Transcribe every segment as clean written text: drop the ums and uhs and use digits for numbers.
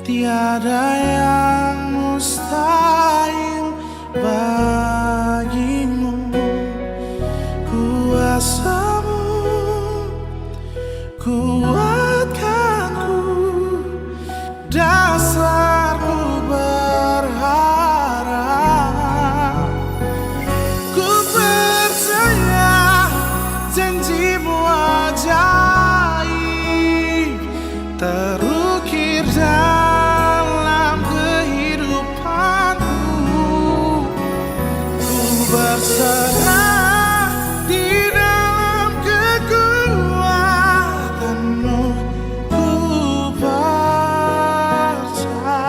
Tiada yang mustahil bagimu. Kuasamu kuatkanku, dasarku berharap. Ku percaya janjimu ajaib, terukir dalam kehidupanku. Ku berserah di dalam kekuatanmu. Ku percaya,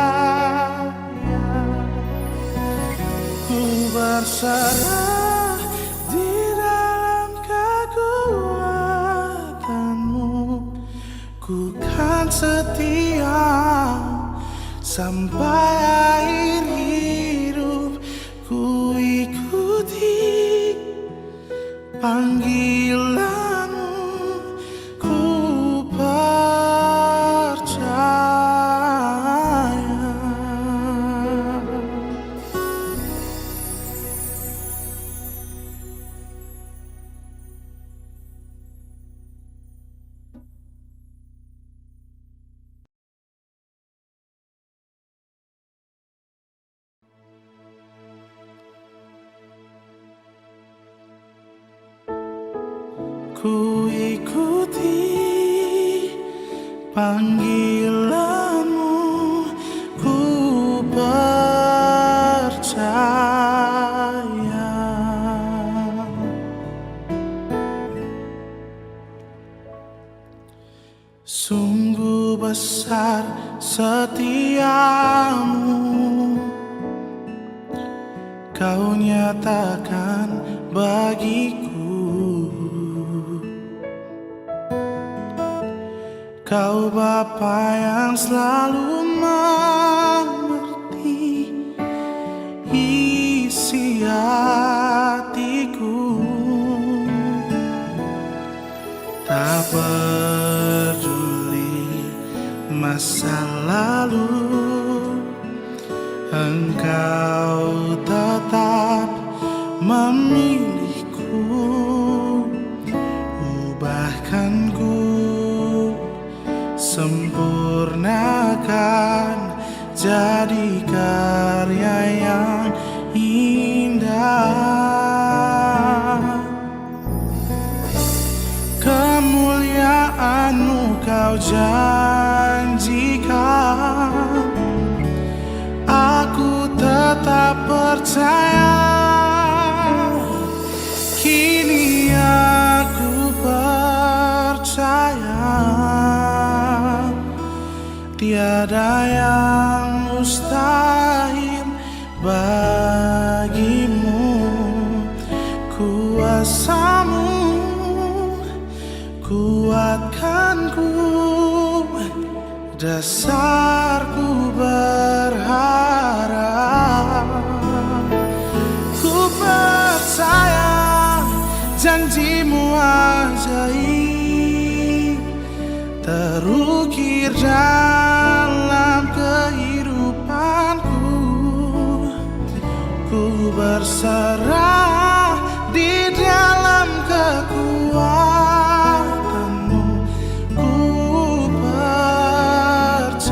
ku berserah di dalam kekuatanmu. Ku kan setia sampai akhir hidup. Ku ikuti panggilanmu. Ku percaya. Ku ikuti panggilanmu. Ku percaya. Sungguh besar setiamu, Kau nyatakan bagiku. Kau Bapa yang selalu mengerti isi hatiku. Tak peduli masa lalu, Engkau tetap memilihku. Ubahkanku, sempurnakan jadi karya yang indah. Kemuliaan-Mu Kau janjikan, aku tetap percaya. Kini aku percaya, tiada yang mustahil bagimu. Kuasa-Mu kuatkanku, dasarku berharap. Ku percaya janjimu ajaib, terukir dalam kehidupanku. Ku berserah di dalam kekuatanmu. Ku percaya.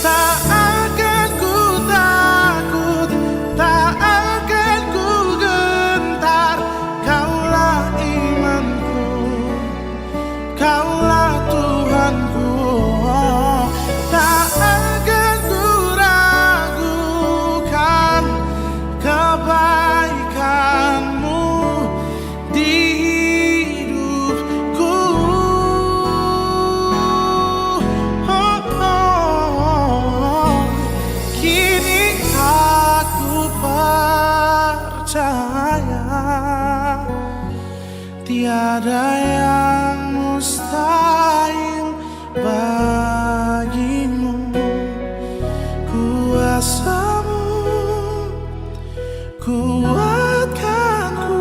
Tak akan ku takut, tak akan ku gentar. Kaulah imanku, Kaulah Tuhanku. Tak akan ku ragukan kebaikan-Mu di hidupku. Kini aku percaya, tiada yang mustahil bagimu. Kuasa-Mu kuatkanku,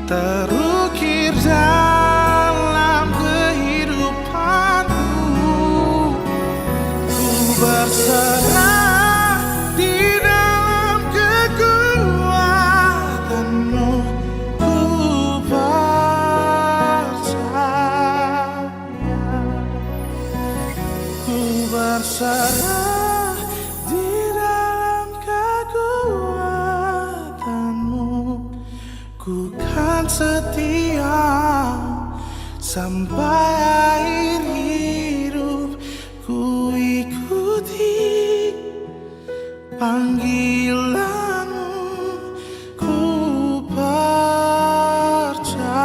terukir dalam kehidupanku. Ku berserah di dalam kekuatanmu. Ku percaya. Ku berserah di dalam kekuatanmu. Ku kan setia sampai akhir hidup. Ku ikuti panggilanmu. Ku percaya.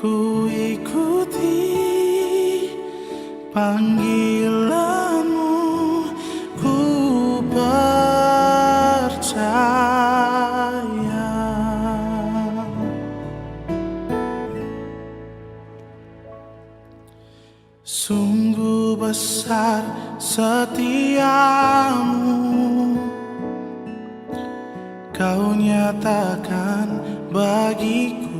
Ku ikuti panggilanmu. Ku percaya. Sungguh besar setiamu, Kau nyatakan bagiku.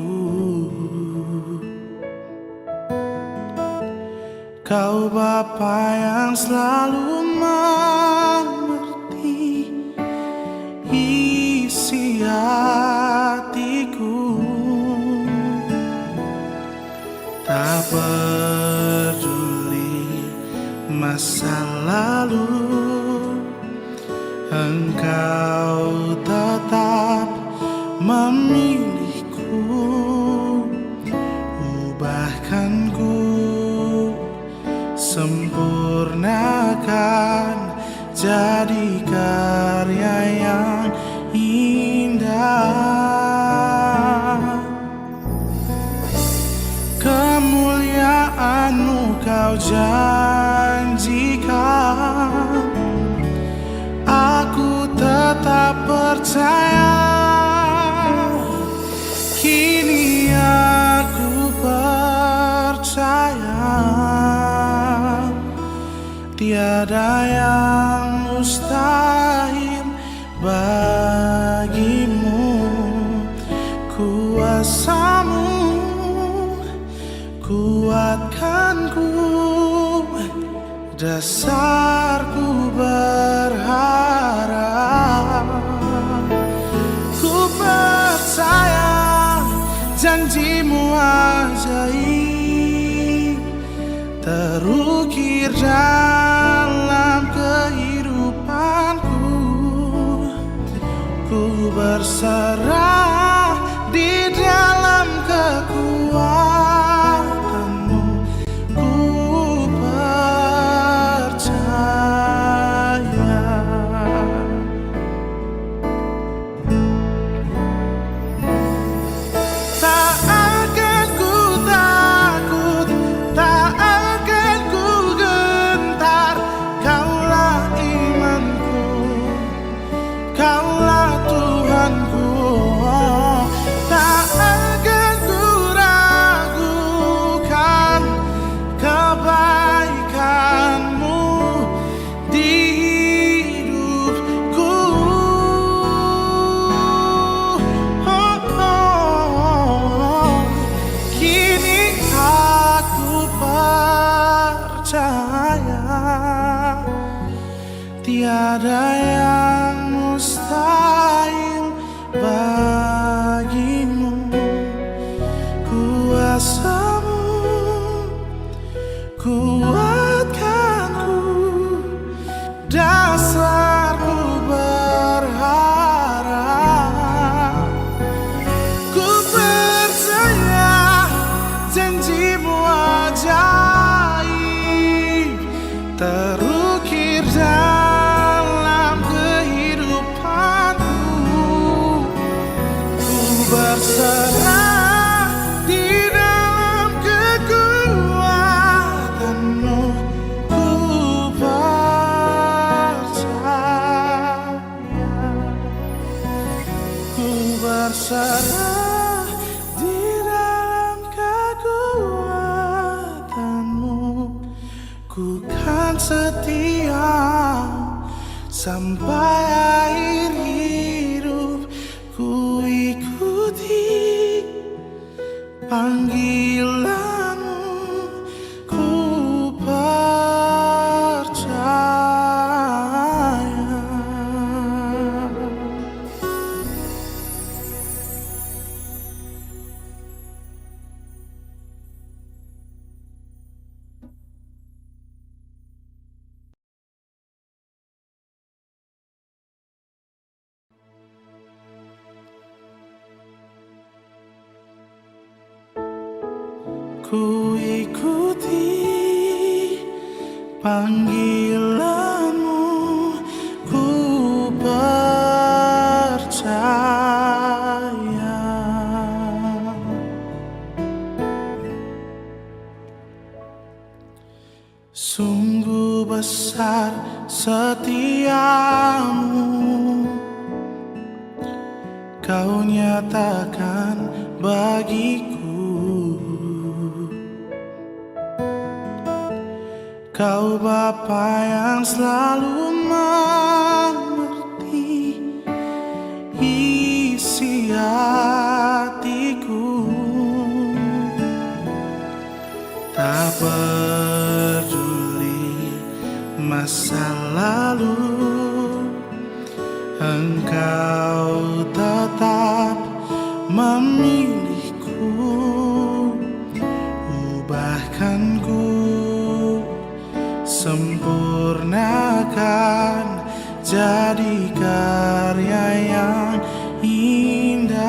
Kau Bapa yang selalu mengerti isi hatiku. Tak peduli masa lalu, Engkau tetap memilihku. Ubahkan ku, sempurnakan jadi karya yang indah. Kemuliaan-Mu Kau janjikan, aku tetap percaya. Kini aku percaya, tiada yang mustahil bagimu. Kuasa-Mu kuatkanku, dasarku berharap. Ku percaya janji-Mu ajaib, terukir dalam kehidupanku. Ku berserah di dalam kekuatan-Mu. Ku percaya. Tak akan ku takut, tak akan ku gentar. Kaulah imanku, Kaulah Tuhanku. Tak akan ku ragukan kebaikan-Mu di hidupku. Kini aku percaya, tiada yang mustahil bagimu. Kuasa-Mu kuatkanku, dasarku berharap. Ku percaya janji-Mu ajaib, terukir dalam kehidupanku. kan setia sampai akhir hidup. Ku ikuti panggilanmu, ku percaya. Ku ikuti panggilanmu, ku percaya. Sungguh besar setiamu, kau nyatakan bagiku. Kau Bapa yang selalu mengerti isi hatiku. Tak peduli masa lalu, Engkau tetap memilihku. Ubahkan ku, sempurnakan jadi karya yang indah.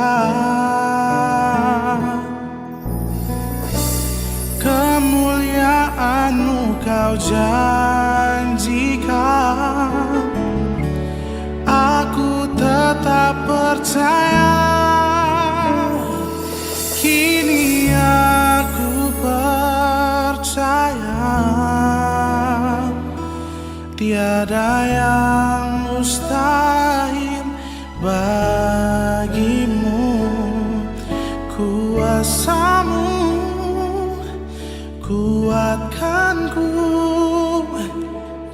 Kemuliaan-Mu Kau janjikan, aku tetap percaya. Kini aku percaya, tiada yang mustahil bagimu. Kuasa-Mu kuatkanku,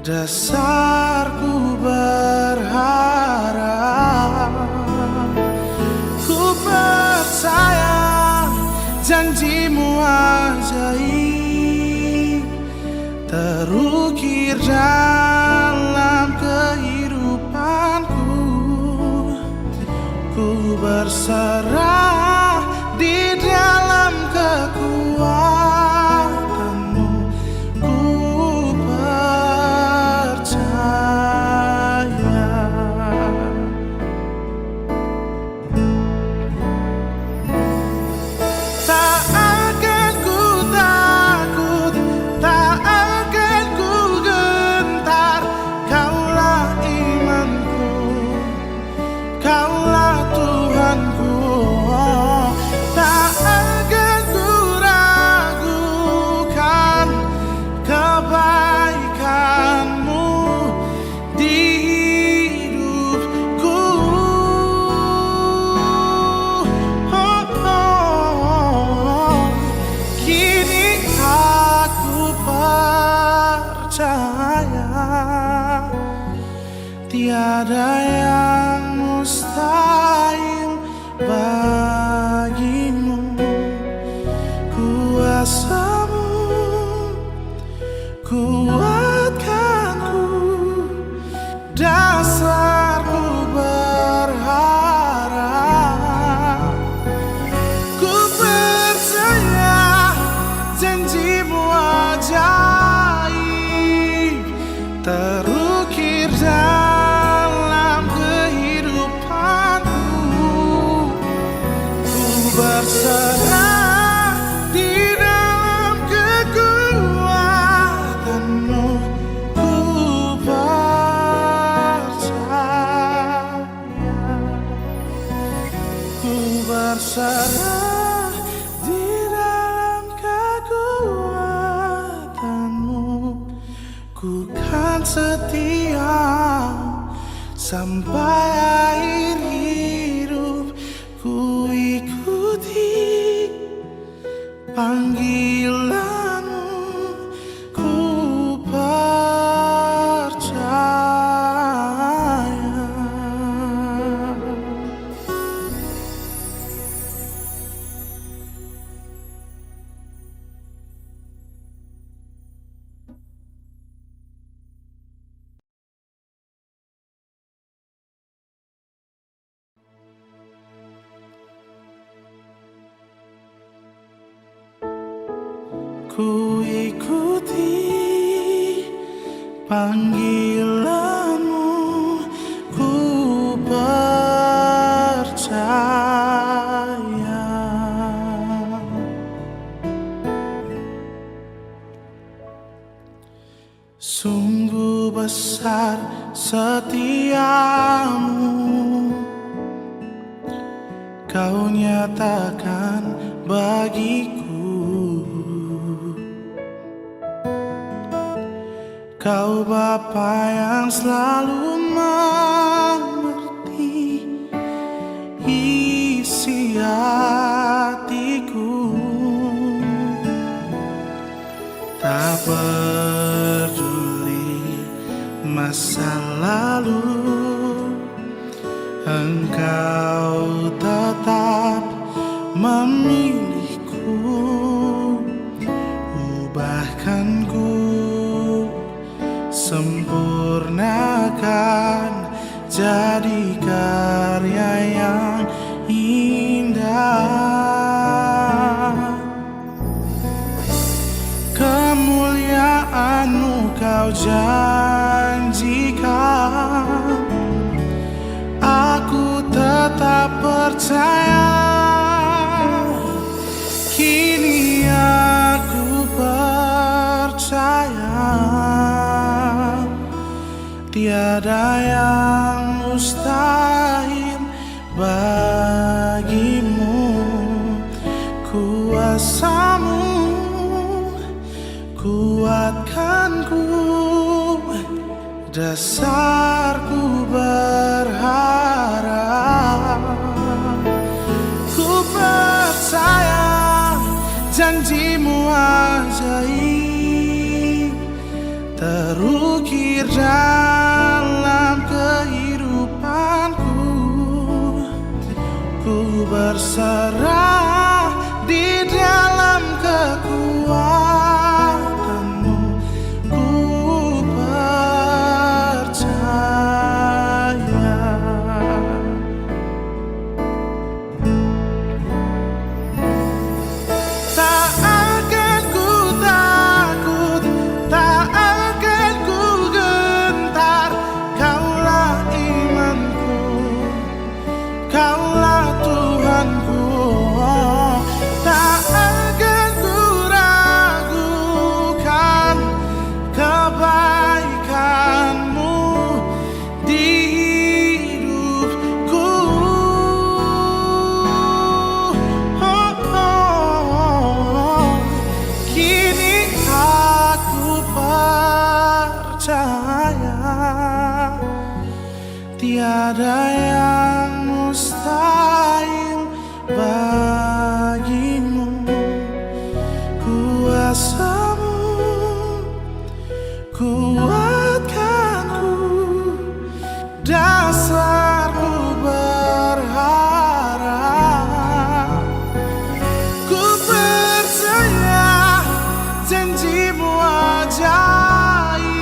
dasarku berharap. Ku percaya janji-Mu ajaib terukir dalam kehidupanku. Ku berserah di dalam kekuatan-Mu, ku percaya. Tak akan ku takut, tak akan ku gentar. Kaulah imanku, Kaulah Tuhanku. Tak akan ku ragukan kebaikan-Mu di hidupku. Kini aku percaya, tiada yang mustahil bagimu. Kuasa-Mu kuatkanku, dasarku berharap. Ku percaya janji-Mu ajaib terukir dalam kehidupanku. Ku berserah di dalam kekuatan-Mu, ku percaya. Ku berserah di dalam kekuatan-Mu, ku kan setia sampai akhir hidup. Ku ikuti panggilan-Mu, ku percaya. ku ikuti panggilanmu, ku percaya. Sungguh besar setiamu, kau nyatakan bagiku. Kau Bapa yang selalu mengerti isi hatiku. Tak peduli masa lalu, Engkau tetap memilihku. Ubahkan ku, sempurnakan jadi karya yang indah. Kemuliaan-Mu Kau janjikan, aku tetap percaya. Kini aku percaya, tiada yang mustahil bagimu. Kuasa-Mu kuatkanku, dasarku berharap. Ku percaya janji-Mu ajaib terukir dalam kehidupanku. Ku berserah di dalam kekuatan-Mu, ku percaya. Tak akan ku takut, tak akan ku gentar. Kaulah imanku, Kaulah Tuhanku. Tak akan ku ragukan kebaikan-Mu di hidupku. Kini aku percaya, tiada yang mustahil bagimu. Kuasa-Mu kuatkanku, dasarku berharap. Ku percaya janji-Mu ajaib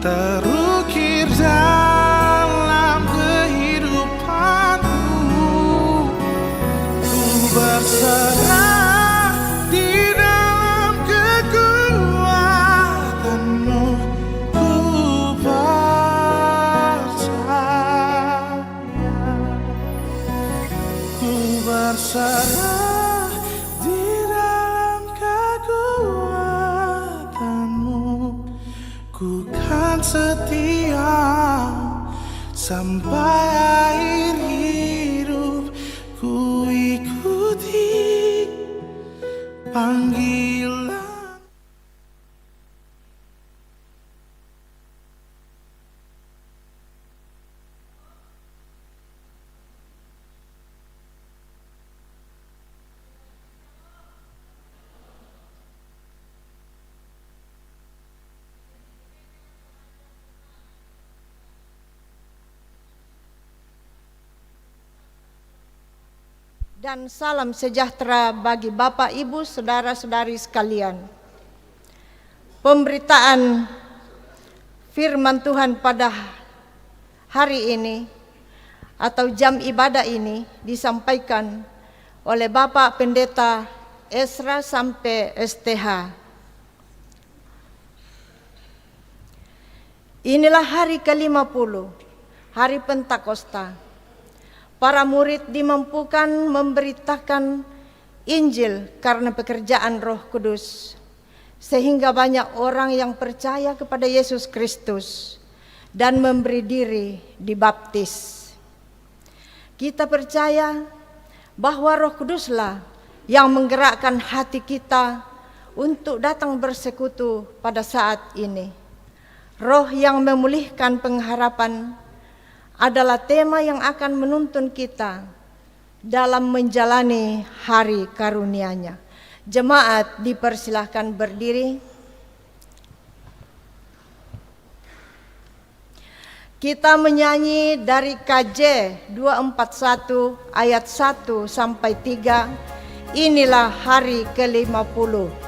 terukir dalam kehidupanku. Ku berserah di dalam kekuatan-Mu, ku percaya. Ku berserah di dalam kekuatan-Mu, ku kan setia sampai akhir hidup. Ku ikuti panggilan. Dan salam sejahtera bagi Bapak, Ibu, Saudara-saudari sekalian. Pemberitaan firman Tuhan pada hari ini atau jam ibadah ini disampaikan oleh Bapak Pendeta Esra sampai STH. Inilah hari ke-50, hari Pentakosta. Para murid dimampukan memberitakan Injil karena pekerjaan Roh Kudus, sehingga banyak orang yang percaya kepada Yesus Kristus dan memberi diri dibaptis. Kita percaya bahwa Roh Kuduslah yang menggerakkan hati kita untuk datang bersekutu pada saat ini. Roh yang memulihkan pengharapan adalah tema yang akan menuntun kita dalam menjalani hari karunia-Nya. Jemaat dipersilahkan berdiri. Kita menyanyi dari KJ 241 ayat 1 sampai 3. Inilah hari ke-50.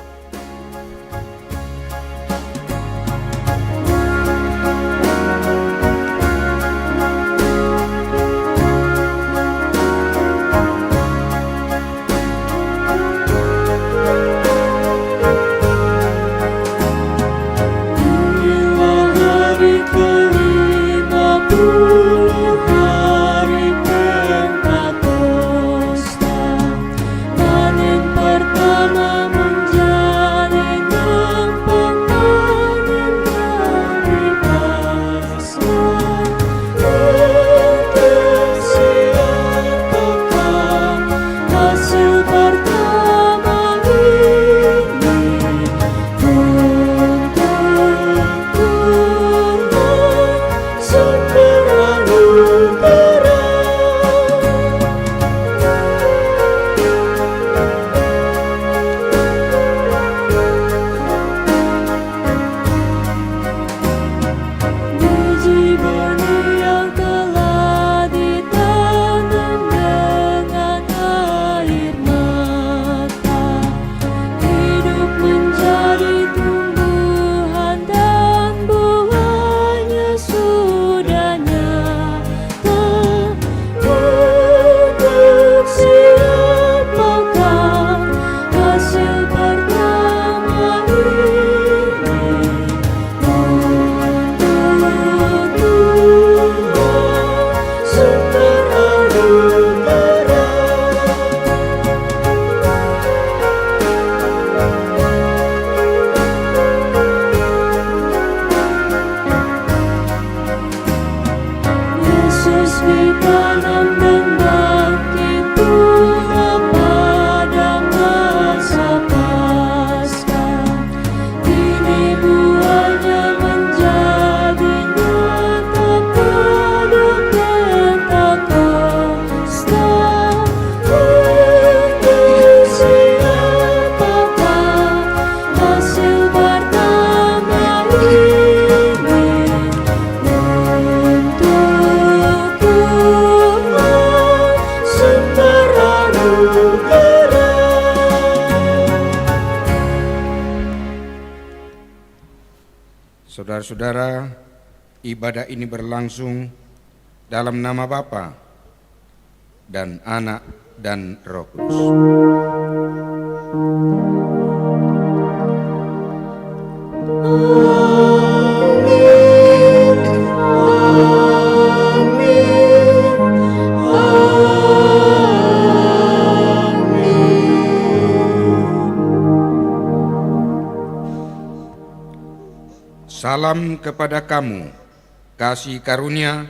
Saudara-saudara, ibadah ini berlangsung dalam nama Bapa dan Anak dan Roh Kudus. Salam kepada kamu, kasih karunia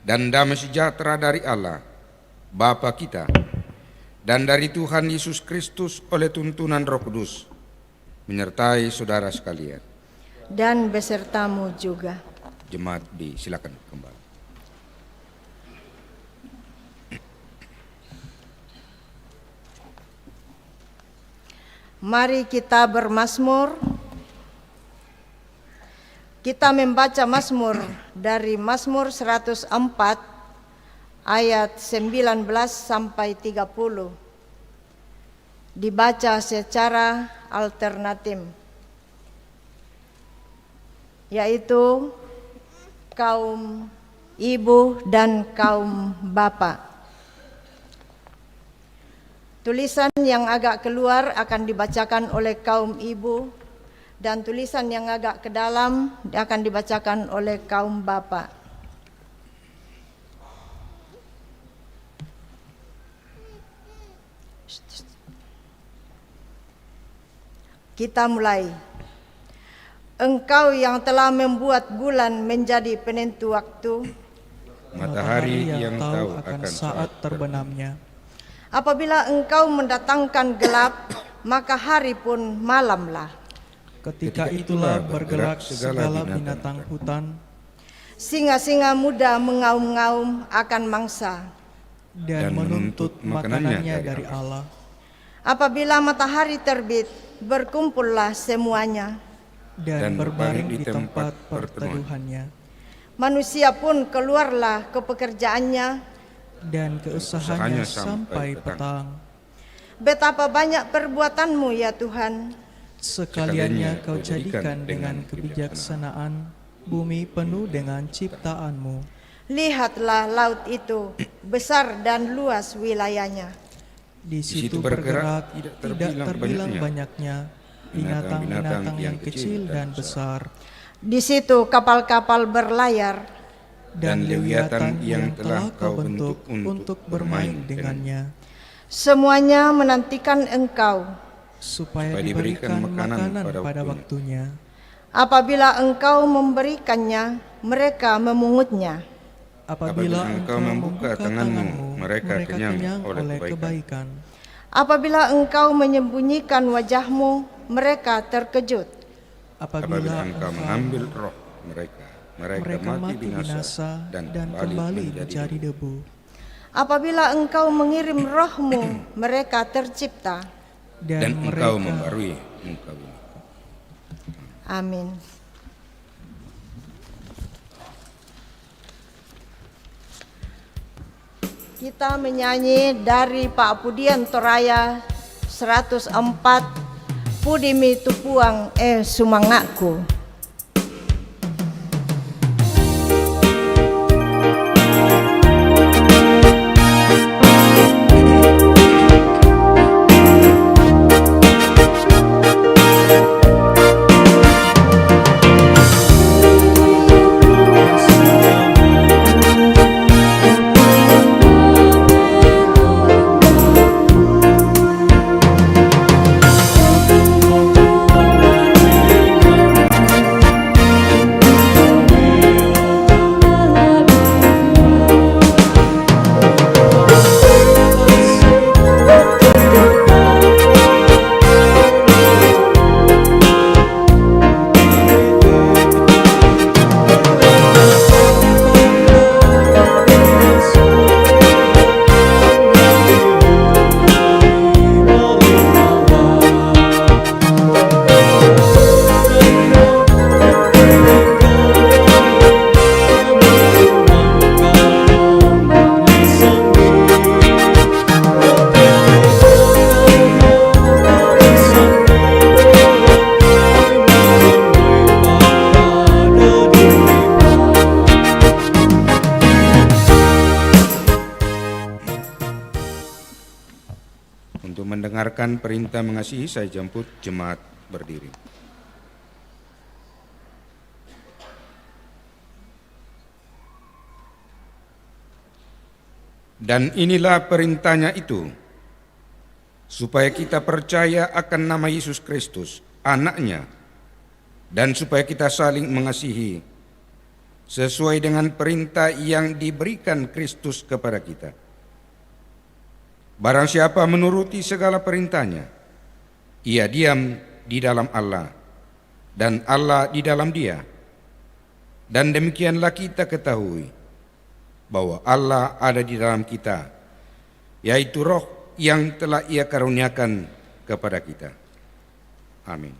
dan damai sejahtera dari Allah, Bapa kita, dan dari Tuhan Yesus Kristus oleh tuntunan Roh Kudus, menyertai saudara sekalian. Dan besertamu juga. Jemaat disilakan kembali. Mari kita bermazmur. Kita membaca Mazmur dari Mazmur 104 ayat 19 sampai 30. Dibaca secara alternatif, yaitu kaum ibu dan kaum bapak. Tulisan yang agak keluar akan dibacakan oleh kaum ibu, dan tulisan yang agak ke dalam akan dibacakan oleh kaum bapak. Kita mulai. Engkau yang telah membuat bulan menjadi penentu waktu, Matahari yang tahu akan saat terbenamnya. apabila engkau mendatangkan gelap, maka hari pun malamlah. Ketika itulah bergerak segala binatang hutan, Singa-singa muda mengaum-ngaum akan mangsa. dan menuntut makanannya dari Allah. Apabila matahari terbit, berkumpullah semuanya. Dan berbaring di tempat perteduhannya. Manusia pun keluarlah ke pekerjaannya. Dan keusahanya sampai petang. Betapa banyak perbuatanmu ya Tuhan. Sekaliannya kau jadikan dengan kebijaksanaan bumi penuh dengan ciptaanmu. Lihatlah laut itu, besar dan luas wilayahnya. Di situ bergerak tidak terbilang banyaknya binatang-binatang yang kecil dan besar, Di situ kapal-kapal berlayar. dan lewiatan yang telah kau bentuk untuk bermain dengannya, Semuanya menantikan engkau. supaya diberikan makanan pada waktunya. Apabila engkau memberikannya, mereka memungutnya. Apabila engkau membuka tanganmu, mereka kenyang oleh kebaikan. Apabila engkau menyembunyikan wajahmu, mereka terkejut. Apabila engkau mengambil roh mereka mati binasa dan kembali menjadi debu. Apabila engkau mengirim rohmu, mereka tercipta. dan engkau membarui muka bumi. Amin. Kita menyanyi dari Pak Pudian Toraya 104, Pudimi Tupuang Sumangakku. Untuk mendengarkan perintah mengasihi, saya jemput jemaat berdiri. Dan inilah perintahnya itu, supaya kita percaya akan nama Yesus Kristus, Anaknya, dan supaya kita saling mengasihi, sesuai dengan perintah yang diberikan Kristus kepada kita. Barang siapa menuruti segala perintahnya, ia diam di dalam Allah, dan Allah di dalam dia. Dan demikianlah kita ketahui bahwa Allah ada di dalam kita, yaitu Roh yang telah Ia karuniakan kepada kita. Amin.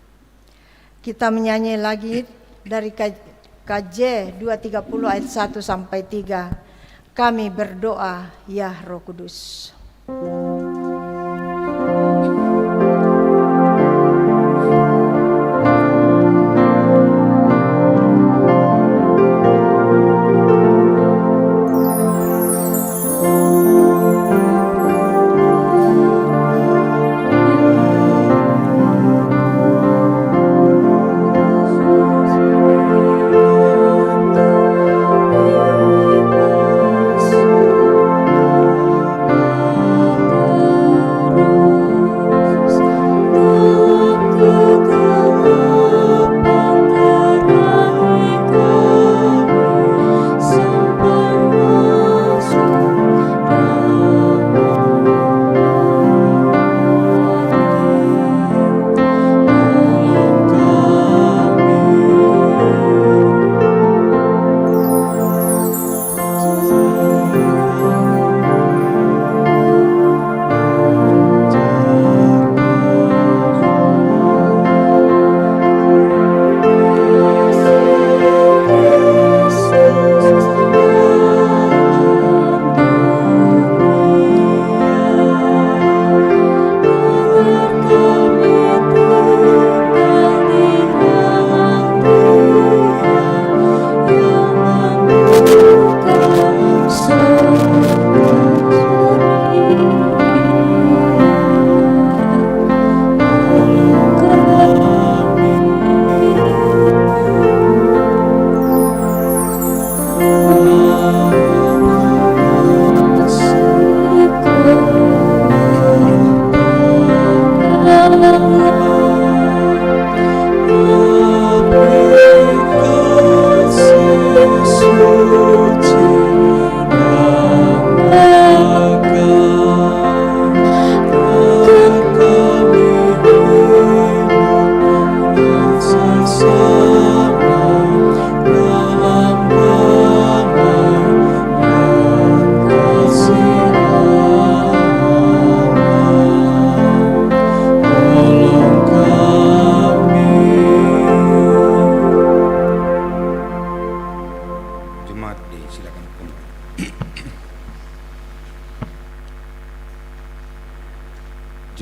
Kita menyanyi lagi dari KJ 230 ayat 1 sampai 3. Kami berdoa, ya Roh Kudus.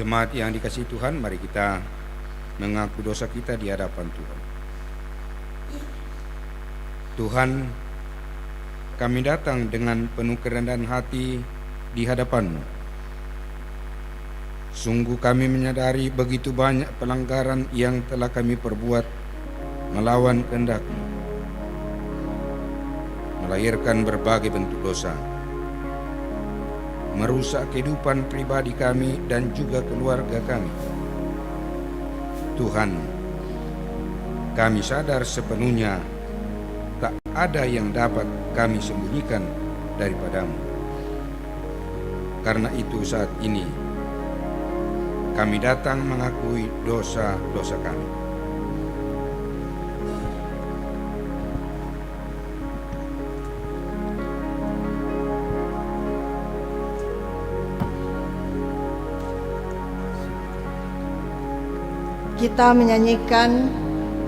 Jemaat yang dikasihi Tuhan, mari kita mengaku dosa kita di hadapan Tuhan. Tuhan, kami datang dengan penuh kerendahan hati di hadapan-Mu. Sungguh kami menyadari begitu banyak pelanggaran yang telah kami perbuat melawan kehendak-Mu, melahirkan berbagai bentuk dosa, merusak kehidupan pribadi kami dan juga keluarga kami. Tuhan, kami sadar sepenuhnya tak ada yang dapat kami sembunyikan daripada-Mu. Karena itu saat ini kami datang mengakui dosa-dosa kami. Kita menyanyikan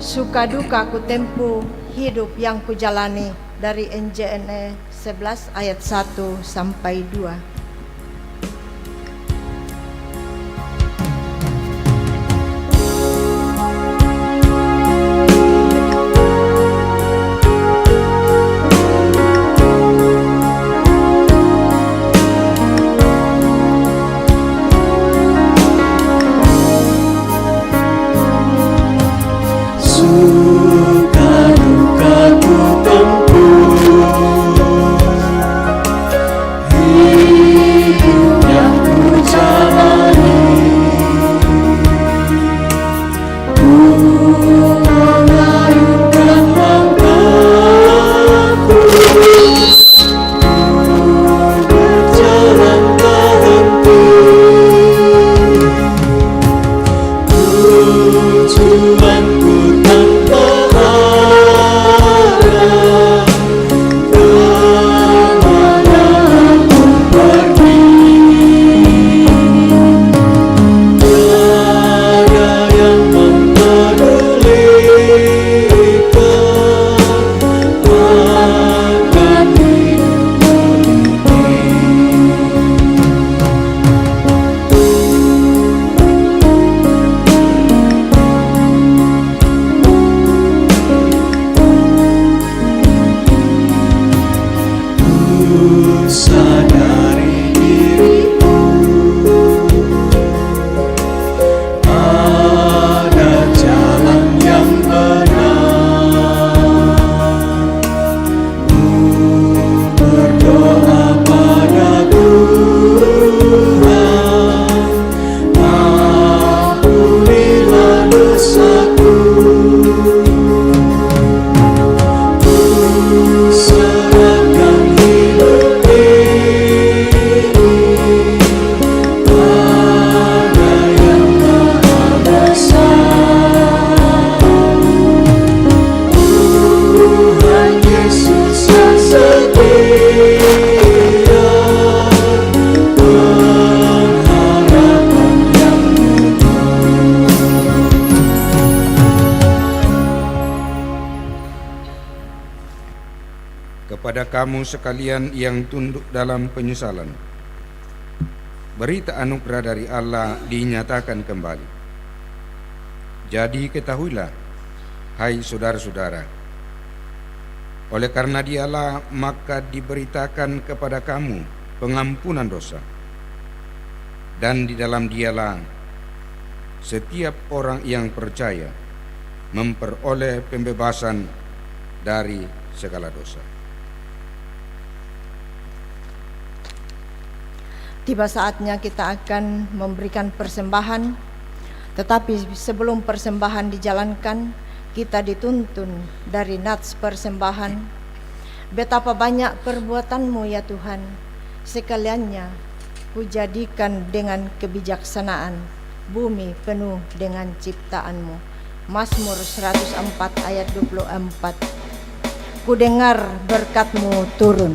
suka duka ku tempuh hidup yang kujalani dari NJNE 11 ayat 1 sampai 2. Kepada kamu sekalian yang tunduk dalam penyesalan, berita anugerah dari Allah dinyatakan kembali. Jadi ketahuilah, hai saudara-saudara, oleh karena Dialah maka diberitakan kepada kamu pengampunan dosa, dan di dalam Dialah setiap orang yang percaya memperoleh pembebasan dari segala dosa. Tiba saatnya kita akan memberikan persembahan, tetapi sebelum persembahan dijalankan, kita dituntun dari nats persembahan. Betapa banyak perbuatan-Mu ya Tuhan, sekaliannya Kujadikan dengan kebijaksanaan bumi penuh dengan ciptaan-Mu. Mazmur 104 ayat 24. Ku dengar berkat-Mu turun.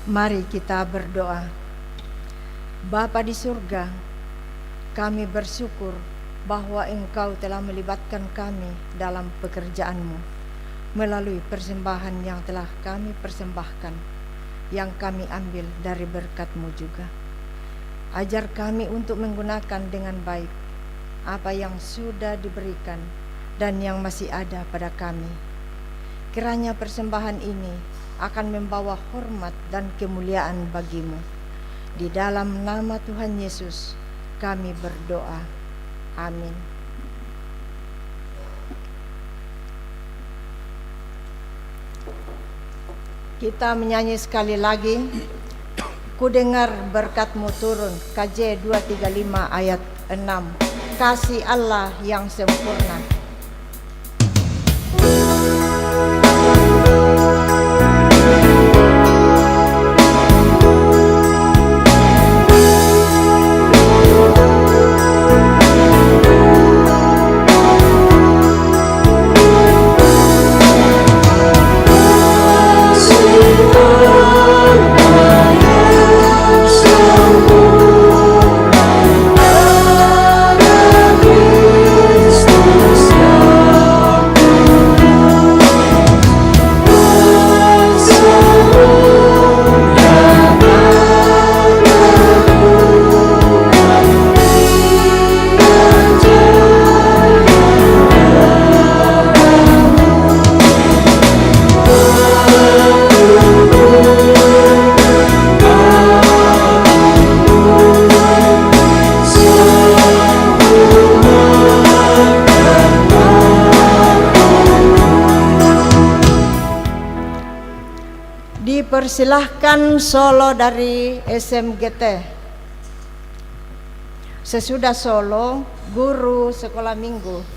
Mari kita berdoa. Bapa di surga, kami bersyukur bahwa Engkau telah melibatkan kami dalam pekerjaan-Mu melalui persembahan yang telah kami persembahkan, yang kami ambil dari berkat-Mu juga. Ajar kami untuk menggunakan dengan baik apa yang sudah diberikan dan yang masih ada pada kami. Kiranya persembahan ini akan membawa hormat dan kemuliaan bagi-Mu. Di dalam nama Tuhan Yesus kami berdoa. Amin. Kita menyanyi sekali lagi. Ku dengar berkat-Mu turun, KJ 235 ayat 6. Kasih Allah yang sempurna. Dipersilahkan solo dari SMGT. Sesudah solo, guru sekolah minggu.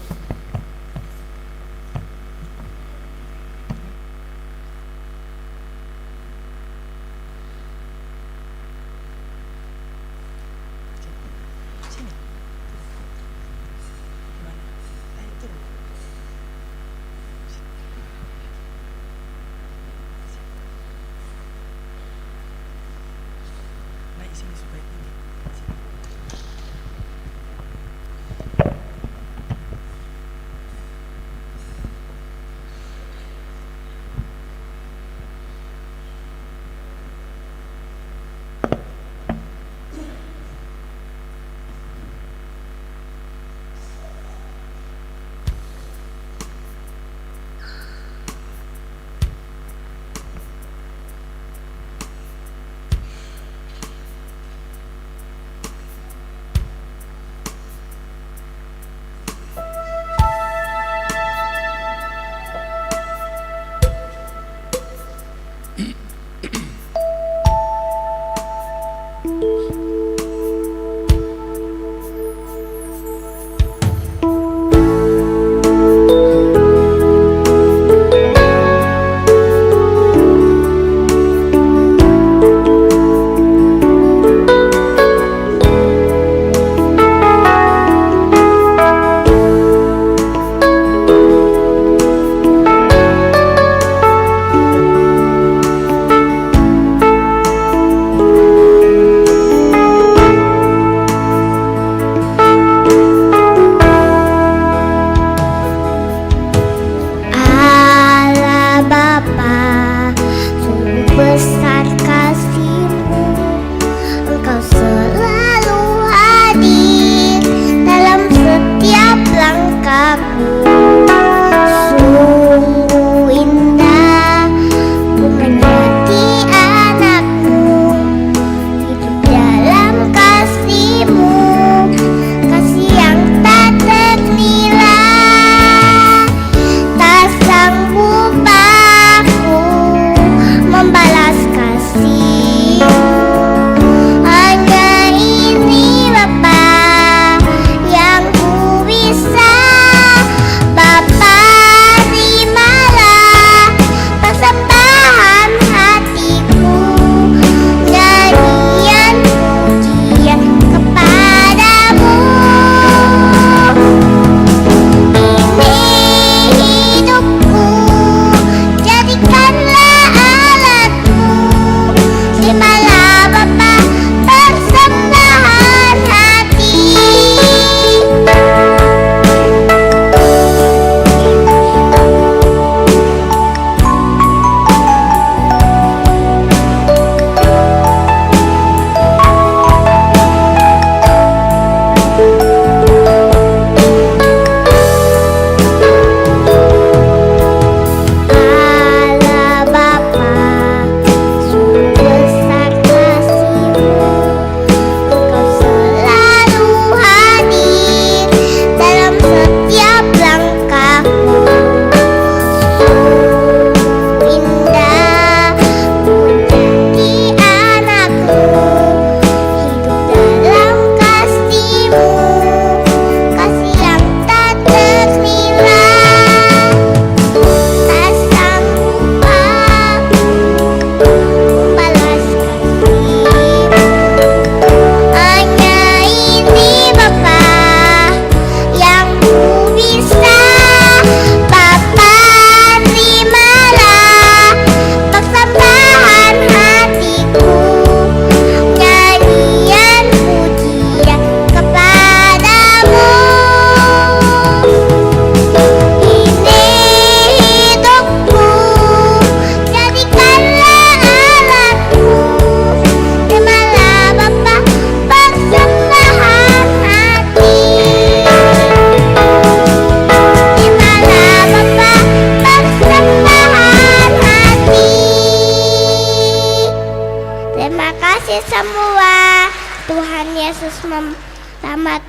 kasih semua. Tuhan Yesus selamat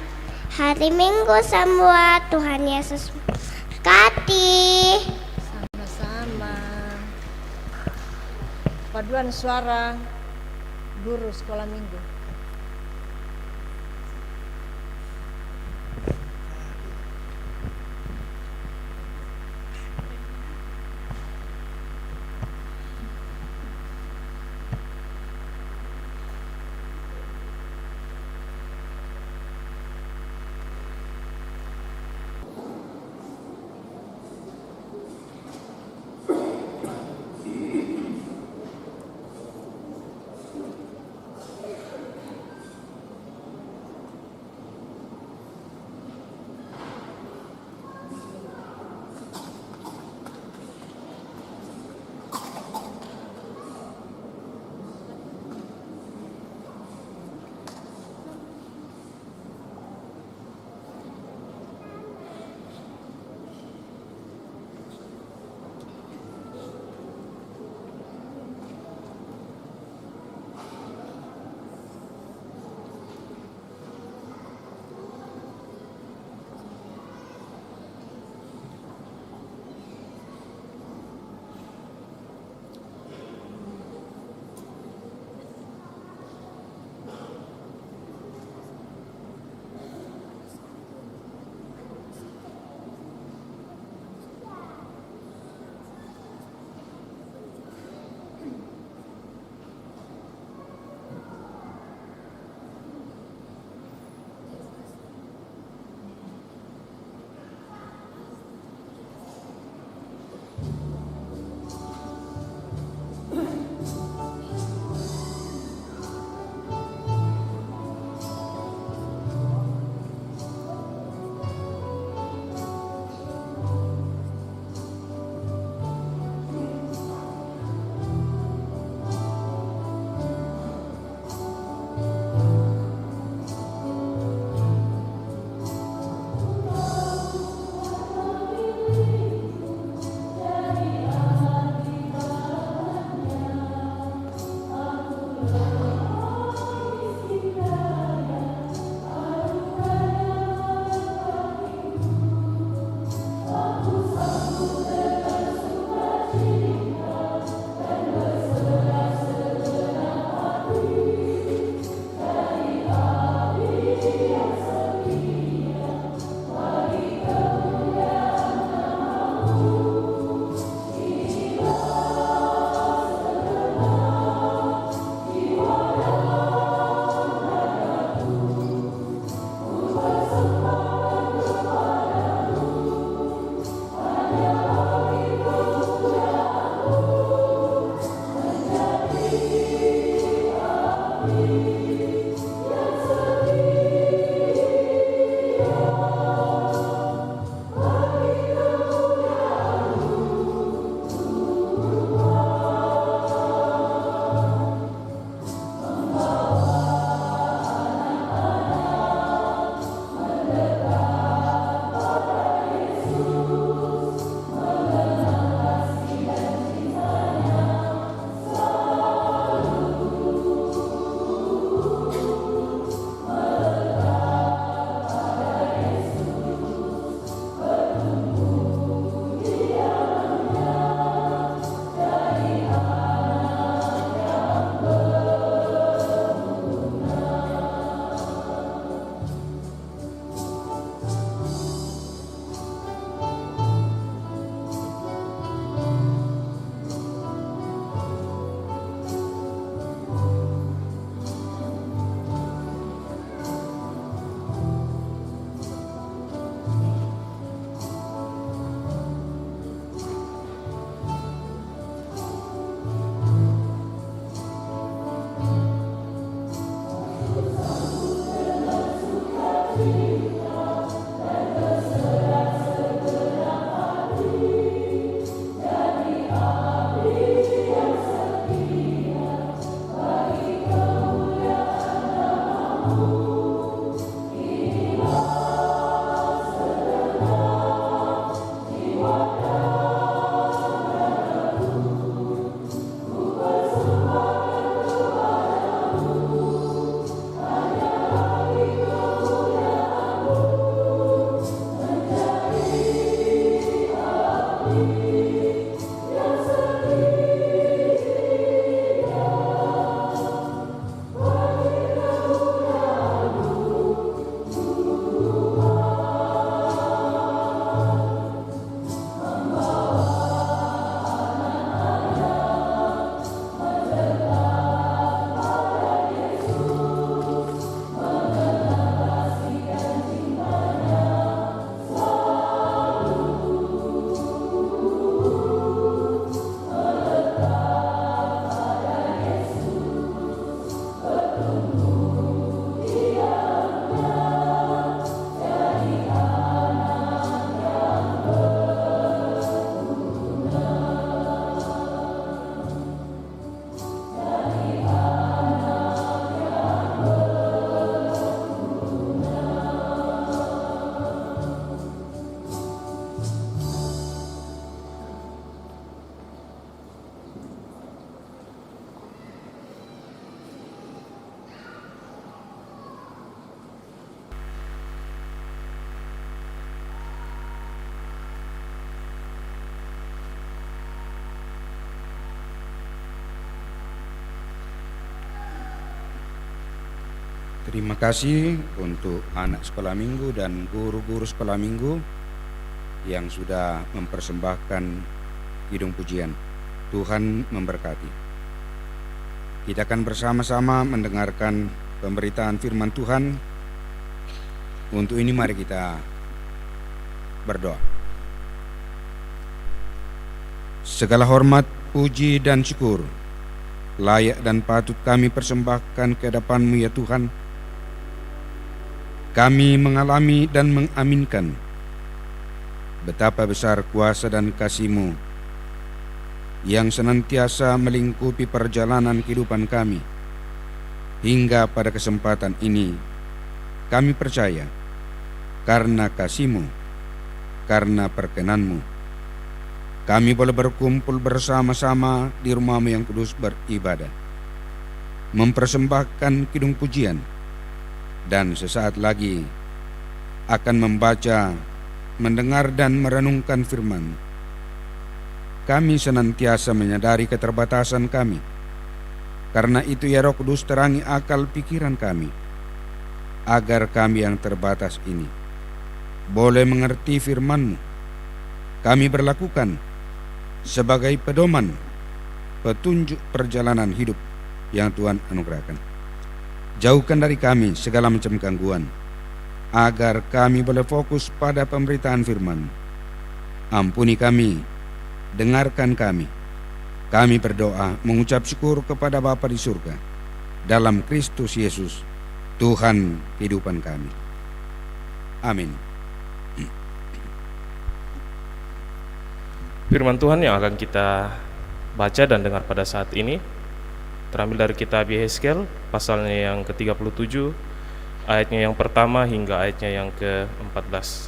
hari Minggu semua. Tuhan Yesus berkati. Sama-sama. Paduan suara guru sekolah minggu. You Terima kasih untuk anak sekolah minggu dan guru-guru sekolah minggu yang sudah mempersembahkan kidung pujian. Tuhan memberkati. Kita akan bersama-sama mendengarkan pemberitaan firman Tuhan. Untuk ini mari kita berdoa. Segala hormat, puji dan syukur layak dan patut kami persembahkan ke hadapan-Mu ya Tuhan. Kami mengalami dan mengaminkan betapa besar kuasa dan kasih-Mu yang senantiasa melingkupi perjalanan kehidupan kami. Hingga pada kesempatan ini kami percaya karena kasih-Mu, karena perkenan-Mu, kami boleh berkumpul bersama-sama di rumah-Mu yang kudus beribadah, mempersembahkan kidung pujian, dan sesaat lagi akan membaca, mendengar dan merenungkan firman. Kami senantiasa menyadari keterbatasan kami. Karena itu ya Roh Kudus, terangi akal pikiran kami, agar kami yang terbatas ini boleh mengerti firman-Mu. Kami berlakukan sebagai pedoman, petunjuk perjalanan hidup yang Tuhan anugerahkan. Jauhkan dari kami segala macam gangguan, agar kami boleh fokus pada pemberitaan firman. Ampuni kami, dengarkan kami. Kami berdoa mengucap syukur kepada Bapa di surga, dalam Kristus Yesus, Tuhan kehidupan kami. Amin. Firman Tuhan yang akan kita baca dan dengar pada saat ini terambil dari kitab Yehezkiel pasalnya yang ke-37, ayatnya yang pertama hingga ayatnya yang ke-14.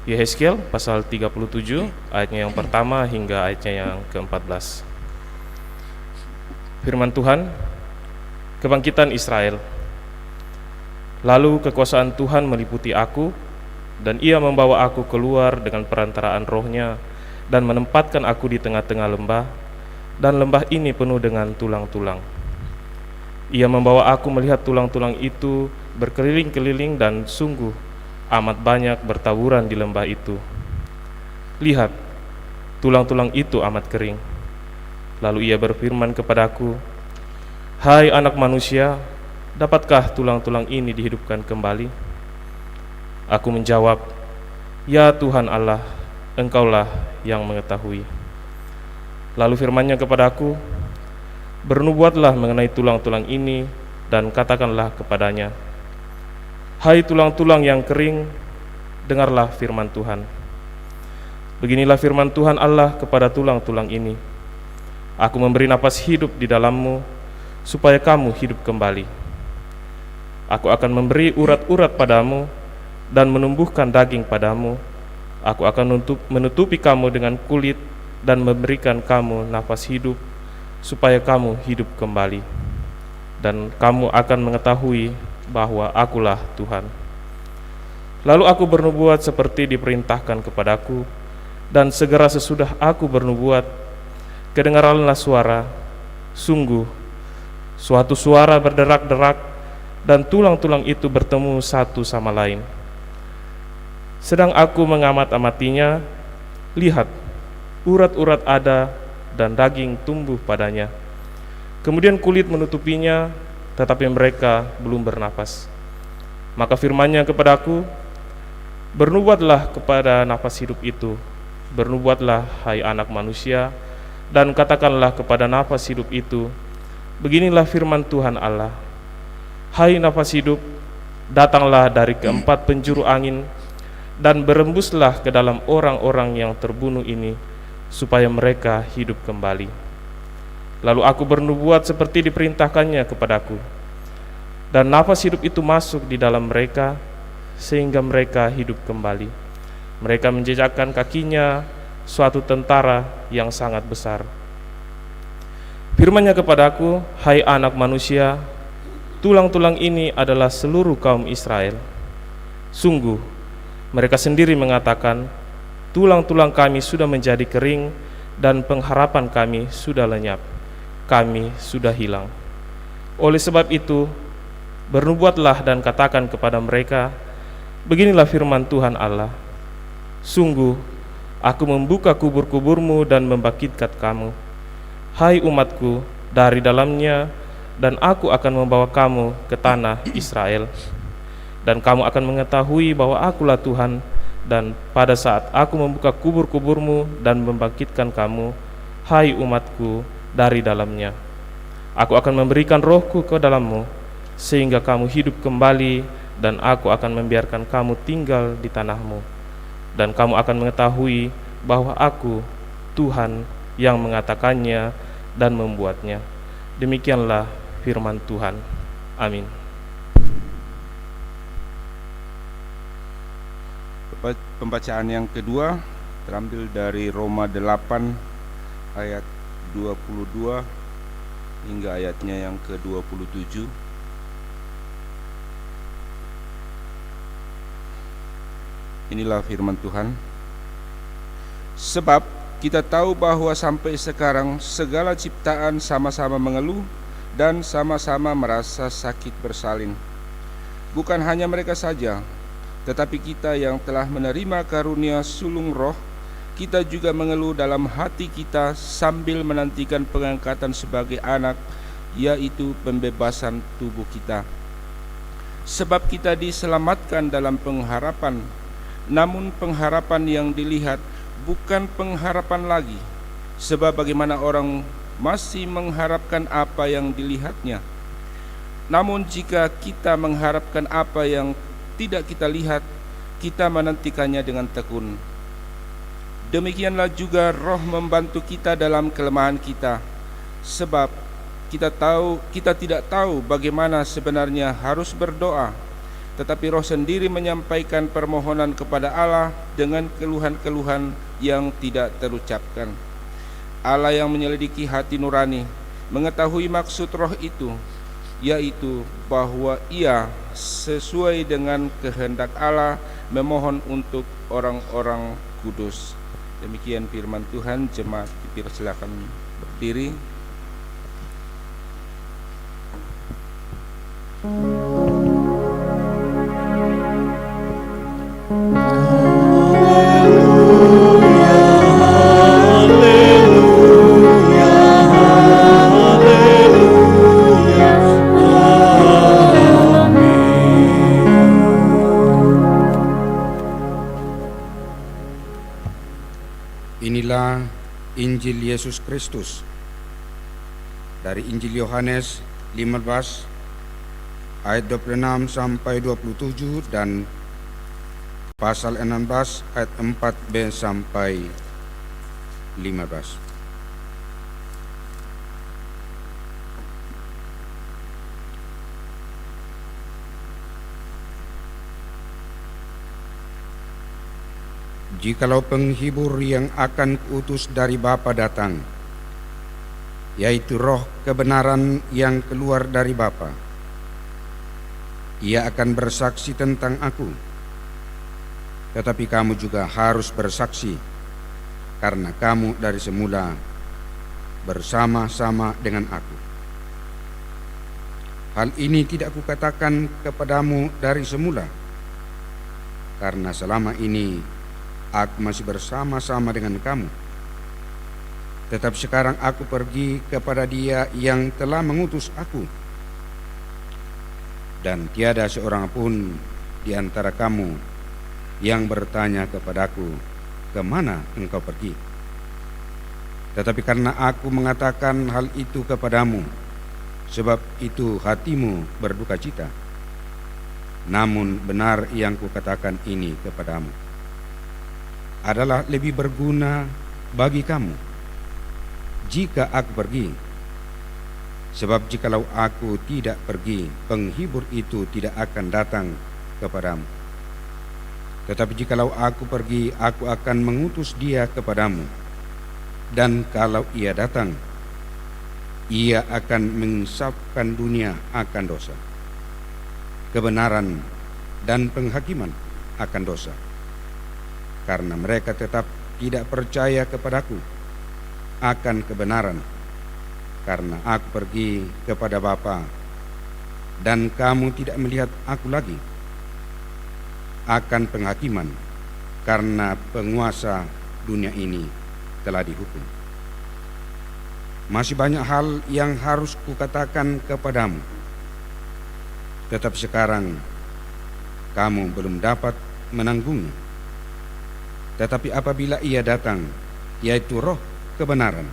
Yehezkiel pasal 37, ayatnya yang pertama hingga ayatnya yang ke-14. Firman Tuhan, kebangkitan Israel. Lalu kekuasaan Tuhan meliputi aku, dan Ia membawa aku keluar dengan perantaraan Roh-Nya dan menempatkan aku di tengah-tengah lembah, dan lembah ini penuh dengan tulang-tulang. Ia membawa aku melihat tulang-tulang itu berkeliling-keliling, dan sungguh amat banyak bertaburan di lembah itu. Lihat, tulang-tulang itu amat kering. Lalu Ia berfirman kepadaku, "Hai anak manusia, dapatkah tulang-tulang ini dihidupkan kembali?" Aku menjawab, "Ya Tuhan Allah, Engkaulah yang mengetahui." Lalu firman-Nya kepadaku, "Bernubuatlah mengenai tulang-tulang ini, dan katakanlah kepadanya, Hai tulang-tulang yang kering, dengarlah firman Tuhan. Beginilah firman Tuhan Allah kepada tulang-tulang ini, Aku memberi napas hidup di dalammu, supaya kamu hidup kembali. Aku akan memberi urat-urat padamu, dan menumbuhkan daging padamu. Aku akan menutupi kamu dengan kulit, dan memberikan kamu nafas hidup, supaya kamu hidup kembali. Dan kamu akan mengetahui bahwa Akulah Tuhan." Lalu aku bernubuat seperti diperintahkan kepadaku, dan segera sesudah aku bernubuat, kedengaranlah suara, sungguh, suatu suara berderak-derak, dan tulang-tulang itu bertemu satu sama lain. Sedang aku mengamat-amatinya, lihat, urat-urat ada dan daging tumbuh padanya. Kemudian kulit menutupinya, tetapi mereka belum bernapas. Maka firman-Nya kepadaku, "Bernubuatlah kepada napas hidup itu, bernubuatlah hai anak manusia, dan katakanlah kepada napas hidup itu, beginilah firman Tuhan Allah, Hai napas hidup, datanglah dari keempat penjuru angin, dan berembuslah ke dalam orang-orang yang terbunuh ini, supaya mereka hidup kembali." Lalu aku bernubuat seperti diperintahkannya kepadaku, dan nafas hidup itu masuk di dalam mereka, sehingga mereka hidup kembali. Mereka menjejakkan kakinya suatu tentara yang sangat besar. Firman-Nya kepadaku, "Hai anak manusia, tulang-tulang ini adalah seluruh kaum Israel. Sungguh, mereka sendiri mengatakan, tulang-tulang kami sudah menjadi kering, dan pengharapan kami sudah lenyap. Kami sudah hilang. Oleh sebab itu, bernubuatlah dan katakan kepada mereka, beginilah firman Tuhan Allah, sungguh, aku membuka kubur-kuburmu dan membangkitkan kamu, hai umatku, dari dalamnya, dan aku akan membawa kamu ke tanah Israel. Dan kamu akan mengetahui bahwa akulah Tuhan, dan pada saat aku membuka kubur-kuburmu dan membangkitkan kamu, hai umatku, dari dalamnya, aku akan memberikan rohku ke dalammu, sehingga kamu hidup kembali, dan aku akan membiarkan kamu tinggal di tanahmu. Dan kamu akan mengetahui bahwa aku, Tuhan, yang mengatakannya dan membuatnya. Demikianlah firman Tuhan. Amin. Pembacaan yang kedua terambil dari Roma 8 ayat 22 hingga ayatnya yang ke-27. Inilah firman Tuhan. Sebab kita tahu bahwa sampai sekarang segala ciptaan sama-sama mengeluh dan sama-sama merasa sakit bersalin. Bukan hanya mereka saja, tetapi kita yang telah menerima karunia sulung roh, kita juga mengeluh dalam hati kita sambil menantikan pengangkatan sebagai anak, yaitu pembebasan tubuh kita. Sebab kita diselamatkan dalam pengharapan, namun pengharapan yang dilihat bukan pengharapan lagi, sebab bagaimana orang masih mengharapkan apa yang dilihatnya. Namun jika kita mengharapkan apa yang tidak kita lihat, kita menantikannya dengan tekun. Demikianlah juga Roh membantu kita dalam kelemahan kita, sebab kita tidak tahu bagaimana sebenarnya harus berdoa, tetapi Roh sendiri menyampaikan permohonan kepada Allah dengan keluhan-keluhan yang tidak terucapkan. Allah yang menyelidiki hati nurani mengetahui maksud Roh itu, yaitu bahwa Ia sesuai dengan kehendak Allah memohon untuk orang-orang kudus. Demikian firman Tuhan. Jemaat dipersilakan berdiri. Inilah Injil Yesus Kristus dari Injil Yohanes 15 ayat 26 sampai 27 dan pasal 16 ayat 4b sampai 15. Jikalau penghibur yang akan kuutus dari Bapa datang, yaitu Roh kebenaran yang keluar dari Bapa, Ia akan bersaksi tentang aku. Tetapi kamu juga harus bersaksi, karena kamu dari semula bersama-sama dengan aku. Hal ini tidak kukatakan kepadamu dari semula, karena selama ini aku masih bersama-sama dengan kamu. Tetapi sekarang aku pergi kepada Dia yang telah mengutus aku, dan tiada seorang pun di antara kamu yang bertanya kepadaku, kemana engkau pergi? Tetapi karena aku mengatakan hal itu kepadamu, sebab itu hatimu berduka cita. Namun benar yang kukatakan ini kepadamu adalah lebih berguna bagi kamu jika aku pergi. Sebab jikalau aku tidak pergi, penghibur itu tidak akan datang kepadamu. Tetapi jikalau aku pergi, aku akan mengutus Dia kepadamu. Dan kalau Ia datang, Ia akan menginsafkan dunia akan dosa, kebenaran dan penghakiman akan dosa. Karena mereka tetap tidak percaya kepadaku akan kebenaran, karena aku pergi kepada Bapa dan kamu tidak melihat aku lagi akan penghakiman, karena penguasa dunia ini telah dihukum. Masih banyak hal yang harus kukatakan kepadamu, tetapi sekarang kamu belum dapat menanggungnya. Tetapi apabila Ia datang, yaitu Roh kebenaran,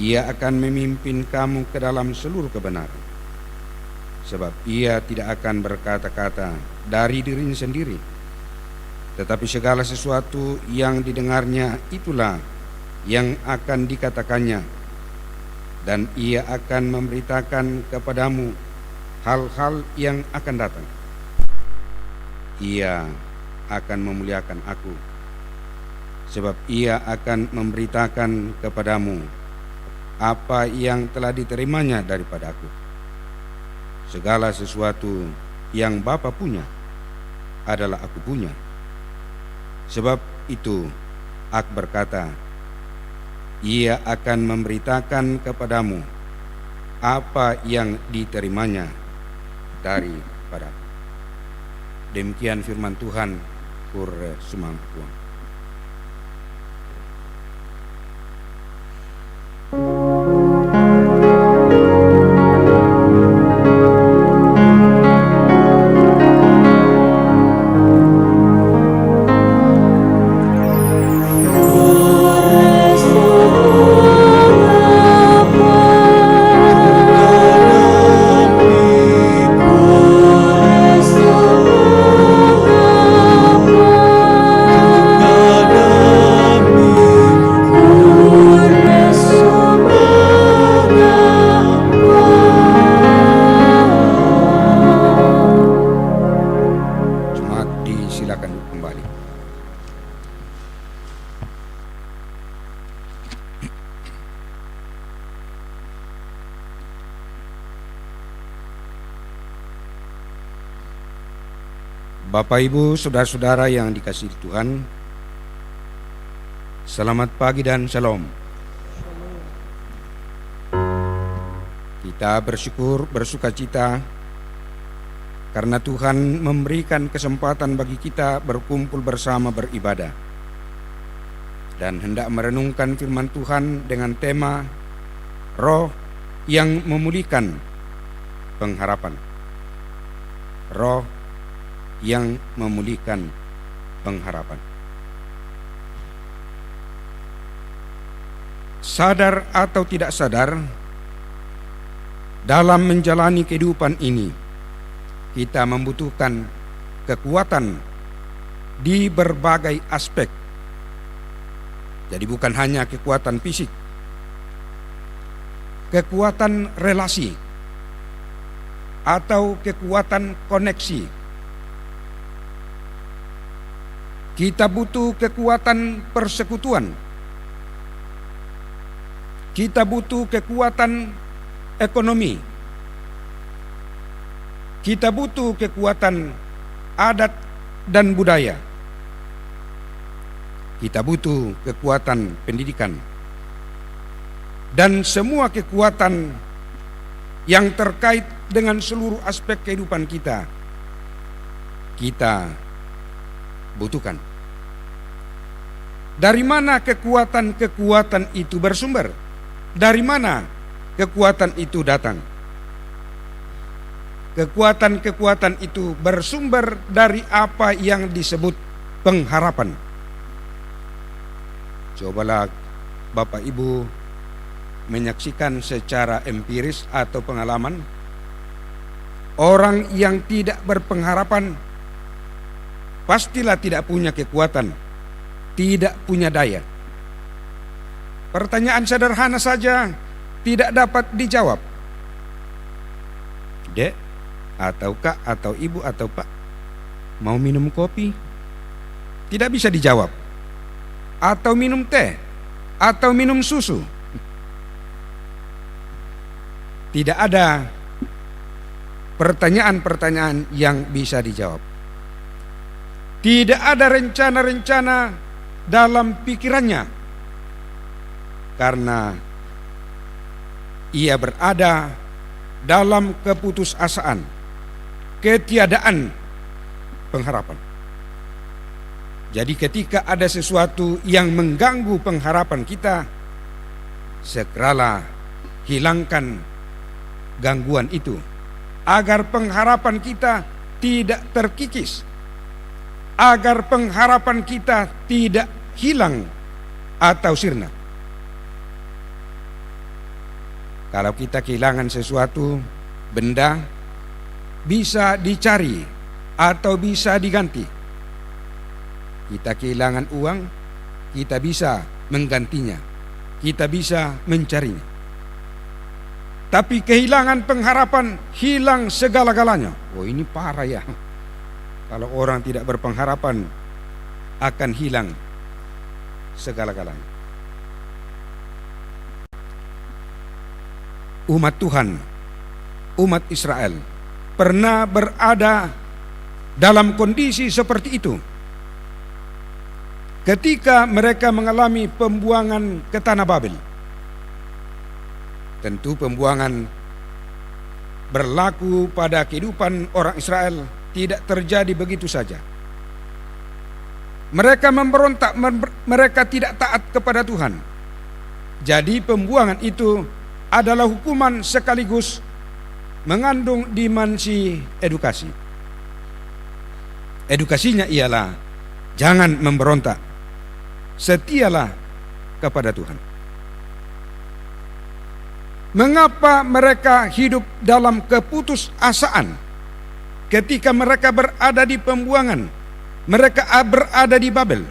Ia akan memimpin kamu ke dalam seluruh kebenaran. Sebab Ia tidak akan berkata-kata dari dirinya sendiri, tetapi segala sesuatu yang didengarnya itulah yang akan dikatakannya, dan Ia akan memberitakan kepadamu hal-hal yang akan datang. Ia akan memuliakan aku, sebab Ia akan memberitakan kepadamu apa yang telah diterimanya daripada aku. Segala sesuatu yang Bapa punya adalah aku punya. Sebab itu aku berkata, Ia akan memberitakan kepadamu apa yang diterimanya daripada aku. Demikian firman Tuhan, Pura Sumangkuang. Bapak, Ibu, saudara-saudara yang dikasihi Tuhan, selamat pagi dan shalom. Kita bersyukur, bersuka cita karena Tuhan memberikan kesempatan bagi kita berkumpul bersama beribadah dan hendak merenungkan firman Tuhan dengan tema Roh yang memulihkan pengharapan. Roh yang memulihkan pengharapan. Sadar atau tidak sadar, dalam menjalani kehidupan ini, kita membutuhkan kekuatan di berbagai aspek. Jadi bukan hanya kekuatan fisik, kekuatan relasi, atau kekuatan koneksi. Kita butuh kekuatan persekutuan. Kita butuh kekuatan ekonomi. Kita butuh kekuatan adat dan budaya. Kita butuh kekuatan pendidikan. Dan semua kekuatan yang terkait dengan seluruh aspek kehidupan kita butuhkan. Dari mana kekuatan-kekuatan itu bersumber? Dari mana kekuatan itu datang? Kekuatan-kekuatan itu bersumber dari apa yang disebut pengharapan. Cobalah Bapak Ibu menyaksikan secara empiris atau pengalaman, orang yang tidak berpengharapan pastilah tidak punya kekuatan, tidak punya daya. Pertanyaan sederhana saja tidak dapat dijawab. Dek, atau Kak, atau Ibu, atau Pak, mau minum kopi? Tidak bisa dijawab. Atau minum teh, atau minum susu. Tidak ada pertanyaan-pertanyaan yang bisa dijawab. Tidak ada rencana-rencana dalam pikirannya, karena ia berada dalam keputusasaan, ketiadaan pengharapan. Jadi ketika ada sesuatu yang mengganggu pengharapan kita, segeralah hilangkan gangguan itu agar pengharapan kita tidak terkikis, agar pengharapan kita tidak hilang atau sirna. Kalau kita kehilangan sesuatu benda, bisa dicari atau bisa diganti. Kita kehilangan uang, kita bisa menggantinya, kita bisa mencarinya. Tapi kehilangan pengharapan, hilang segala-galanya. Oh, ini parah ya. Kalau orang tidak berpengharapan, akan hilang segala-galanya. Umat Tuhan, umat Israel pernah berada dalam kondisi seperti itu ketika mereka mengalami pembuangan ke tanah Babel. Tentu pembuangan berlaku pada kehidupan orang Israel tidak terjadi begitu saja. Mereka memberontak, mereka tidak taat kepada Tuhan. Jadi pembuangan itu adalah hukuman sekaligus mengandung dimensi edukasi. Edukasinya ialah jangan memberontak, setialah kepada Tuhan. Mengapa mereka hidup dalam keputusasaan ketika mereka berada di pembuangan, mereka berada di Babel?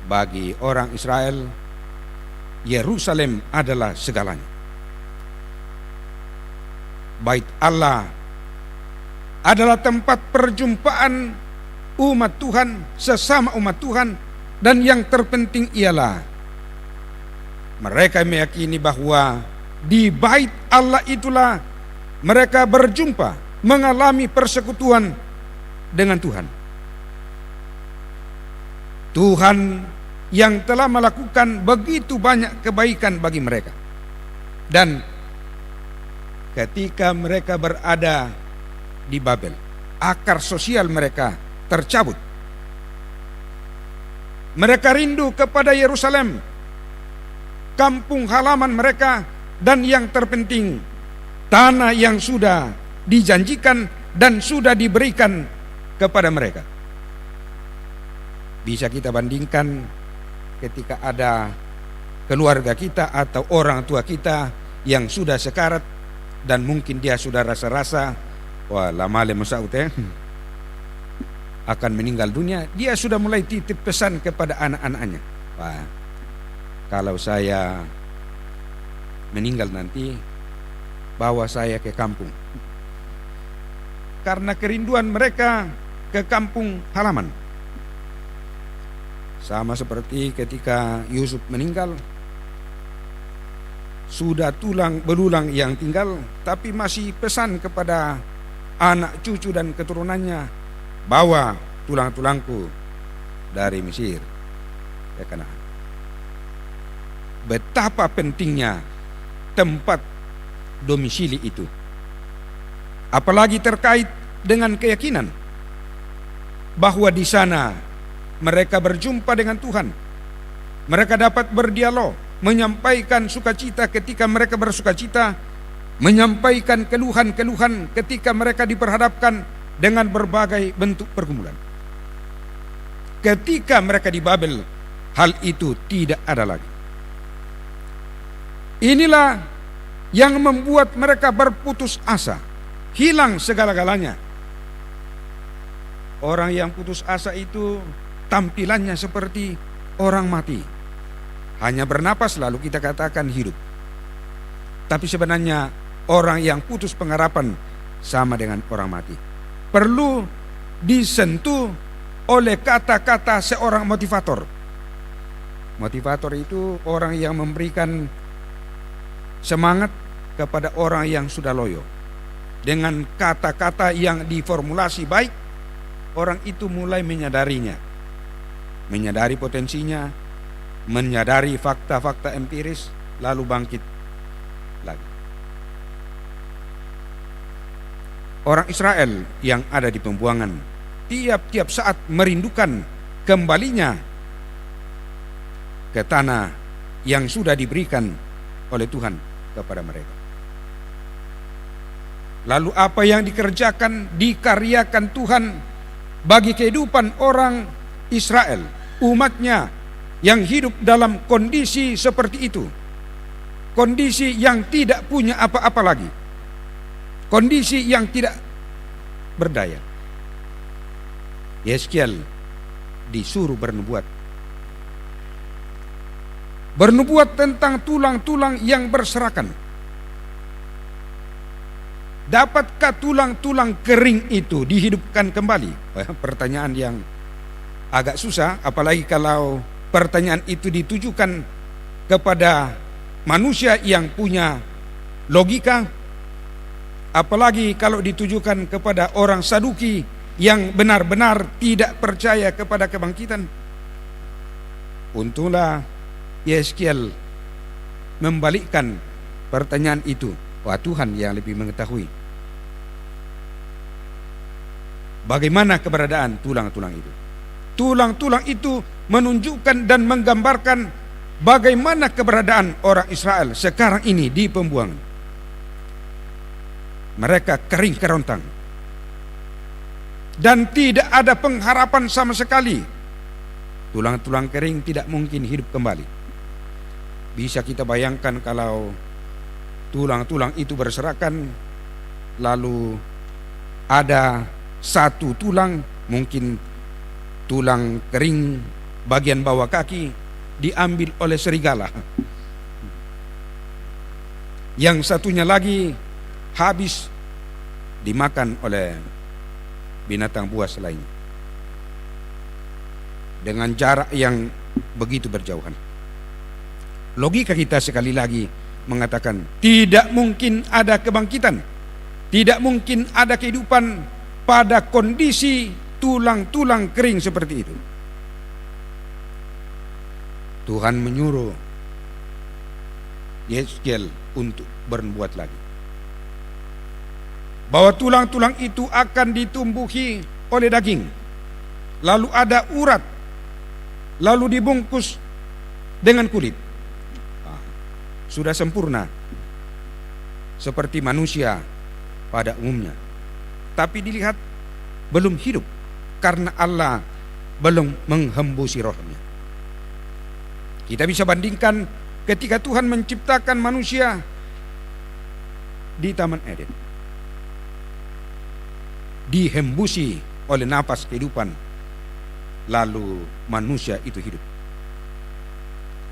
Bagi orang Israel, Yerusalem adalah segalanya. Bait Allah adalah tempat perjumpaan umat Tuhan, sesama umat Tuhan, dan yang terpenting ialah mereka meyakini bahwa di bait Allah itulah mereka berjumpa, mengalami persekutuan dengan Tuhan. Tuhan yang telah melakukan begitu banyak kebaikan bagi mereka. Dan ketika mereka berada di Babel, akar sosial mereka tercabut. Mereka rindu kepada Yerusalem, kampung halaman mereka, dan yang terpenting tanah yang sudah dijanjikan dan sudah diberikan kepada mereka. Bisa kita bandingkan ketika ada keluarga kita atau orang tua kita yang sudah sekarat dan mungkin dia sudah rasa-rasa wah lama akan meninggal dunia, dia sudah mulai titip pesan kepada anak-anaknya, wah kalau saya meninggal nanti bawa saya ke kampung, karena kerinduan mereka ke kampung halaman. Sama seperti ketika Yusuf meninggal, sudah tulang belulang yang tinggal, tapi masih pesan kepada anak cucu dan keturunannya, bawa tulang-tulangku dari Mesir ke Kanaan. Betapa pentingnya tempat domisili itu, apalagi terkait dengan keyakinan bahwa di sana mereka berjumpa dengan Tuhan. Mereka dapat berdialog, menyampaikan sukacita ketika mereka bersukacita, menyampaikan keluhan-keluhan ketika mereka diperhadapkan dengan berbagai bentuk pergumulan. Ketika mereka di Babel, hal itu tidak ada lagi. Inilah yang membuat mereka berputus asa, hilang segala-galanya. Orang yang putus asa itu tampilannya seperti orang mati, hanya bernapas lalu kita katakan hidup. Tapi sebenarnya orang yang putus pengharapan sama dengan orang mati. Perlu disentuh oleh kata-kata seorang motivator. Motivator itu orang yang memberikan semangat kepada orang yang sudah loyo. Dengan kata-kata yang diformulasi baik, orang itu mulai menyadarinya, menyadari potensinya, menyadari fakta-fakta empiris, lalu bangkit lagi. orang Israel yang ada di pembuangan tiap-tiap saat merindukan kembalinya ke tanah yang sudah diberikan oleh Tuhan kepada mereka. Lalu apa yang dikerjakan, dikaryakan Tuhan bagi kehidupan orang Israel, umatnya yang hidup dalam kondisi seperti itu, kondisi yang tidak punya apa-apa lagi, kondisi yang tidak berdaya. Yeskiel disuruh bernubuat tentang tulang-tulang yang berserakan. Dapatkah tulang-tulang kering itu dihidupkan kembali? Pertanyaan yang agak susah, apalagi kalau pertanyaan itu ditujukan kepada manusia yang punya logika, apalagi kalau ditujukan kepada orang Saduki yang benar-benar tidak percaya kepada kebangkitan. Untunglah Yeskiel membalikkan pertanyaan itu. Wah, Tuhan yang lebih mengetahui bagaimana keberadaan tulang-tulang itu. Tulang-tulang itu menunjukkan dan menggambarkan bagaimana keberadaan orang Israel sekarang ini di pembuangan. Mereka kering kerontang dan tidak ada pengharapan sama sekali. Tulang-tulang kering tidak mungkin hidup kembali. Bisa kita bayangkan kalau tulang-tulang itu berserakan, lalu ada satu tulang, mungkin tulang kering bagian bawah kaki, diambil oleh serigala. Yang satunya lagi habis dimakan oleh binatang buas lainnya, dengan jarak yang begitu berjauhan. Logika kita sekali lagi mengatakan tidak mungkin ada kebangkitan, tidak mungkin ada kehidupan pada kondisi tulang-tulang kering seperti itu. Tuhan menyuruh Yeskiel untuk berbuat lagi, bahwa tulang-tulang itu akan ditumbuhi oleh daging, lalu ada urat, lalu dibungkus dengan kulit. Sudah sempurna seperti manusia pada umumnya, tapi dilihat belum hidup karena Allah belum menghembusi rohnya. Kita bisa bandingkan ketika Tuhan menciptakan manusia di Taman Eden, dihembusi oleh napas kehidupan, lalu manusia itu hidup.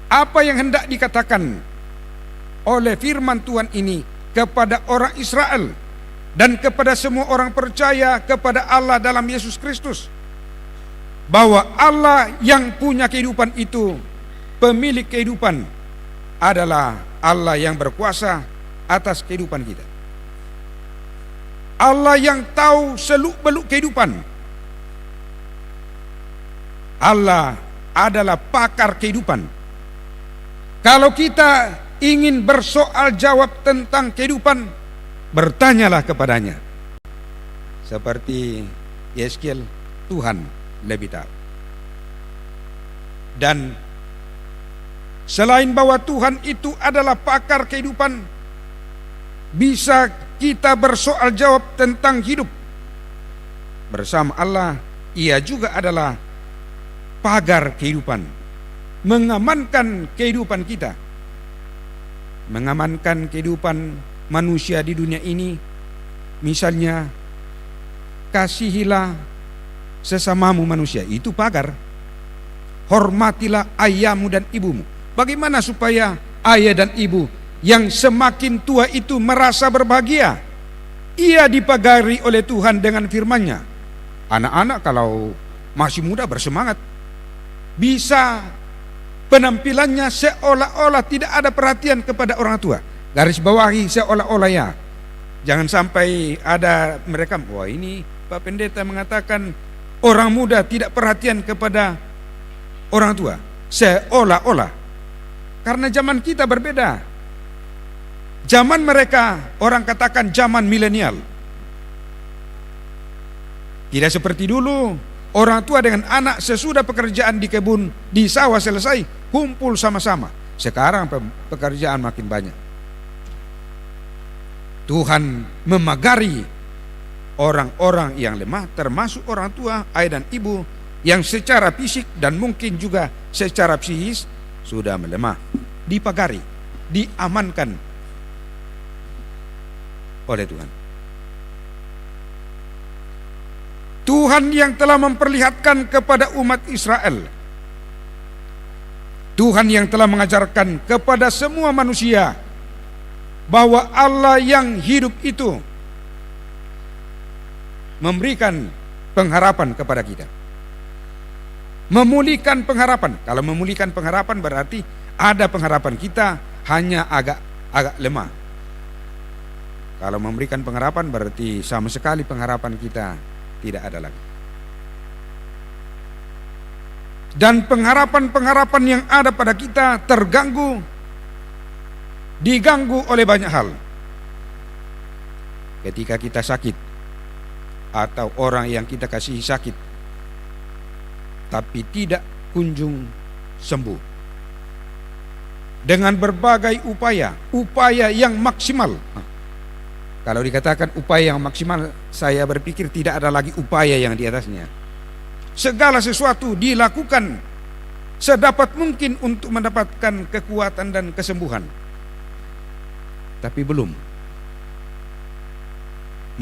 Apa yang hendak dikatakan oleh firman Tuhan ini kepada orang Israel dan kepada semua orang percaya kepada Allah dalam Yesus Kristus, bahwa Allah yang punya kehidupan itu, pemilik kehidupan, adalah Allah yang berkuasa atas kehidupan kita. Allah yang tahu seluk-beluk kehidupan. Allah adalah pakar kehidupan. Kalau kita ingin bersoal jawab tentang kehidupan, bertanyalah kepadanya. Seperti Yeskiel, Tuhan lebih tahu. Dan selain bahwa Tuhan itu adalah pakar kehidupan, bisa kita bersoal jawab tentang hidup bersama Allah. Ia juga adalah pagar kehidupan, mengamankan kehidupan kita, mengamankan kehidupan manusia di dunia ini. Misalnya, kasihilah sesamamu manusia, itu pagar. Hormatilah ayahmu dan ibumu. Bagaimana supaya ayah dan ibu yang semakin tua itu merasa berbahagia? Ia dipagari oleh Tuhan dengan firman-Nya. Anak-anak kalau masih muda bersemangat, bisa penampilannya seolah-olah tidak ada perhatian kepada orang tua. Garis bawahi seolah-olah ya. Jangan sampai ada mereka, wah ini Pak Pendeta mengatakan orang muda tidak perhatian kepada orang tua. Seolah-olah. Karena zaman kita berbeda. Zaman mereka, orang katakan zaman milenial. Tidak seperti dulu, orang tua dengan anak sesudah pekerjaan di kebun, di sawah selesai, kumpul sama-sama. Sekarang pekerjaan makin banyak. Tuhan memagari orang-orang yang lemah, termasuk orang tua, ayah dan ibu, yang secara fisik dan mungkin juga secara psikis sudah melemah. Dipagari, diamankan oleh Tuhan. Tuhan yang telah memperlihatkan kepada umat Israel, Tuhan yang telah mengajarkan kepada semua manusia bahwa Allah yang hidup itu memberikan pengharapan kepada kita, memulihkan pengharapan. Kalau memulihkan pengharapan berarti ada pengharapan, kita hanya agak lemah. Kalau memberikan pengharapan berarti sama sekali pengharapan kita tidak ada lagi. Dan pengharapan-pengharapan yang ada pada kita terganggu, diganggu oleh banyak hal. Ketika kita sakit, atau orang yang kita kasihi sakit, tapi tidak kunjung sembuh. Dengan berbagai upaya yang maksimal. Kalau dikatakan upaya yang maksimal, saya berpikir tidak ada lagi upaya yang di atasnya. Segala sesuatu dilakukan sedapat mungkin untuk mendapatkan kekuatan dan kesembuhan. Tapi belum.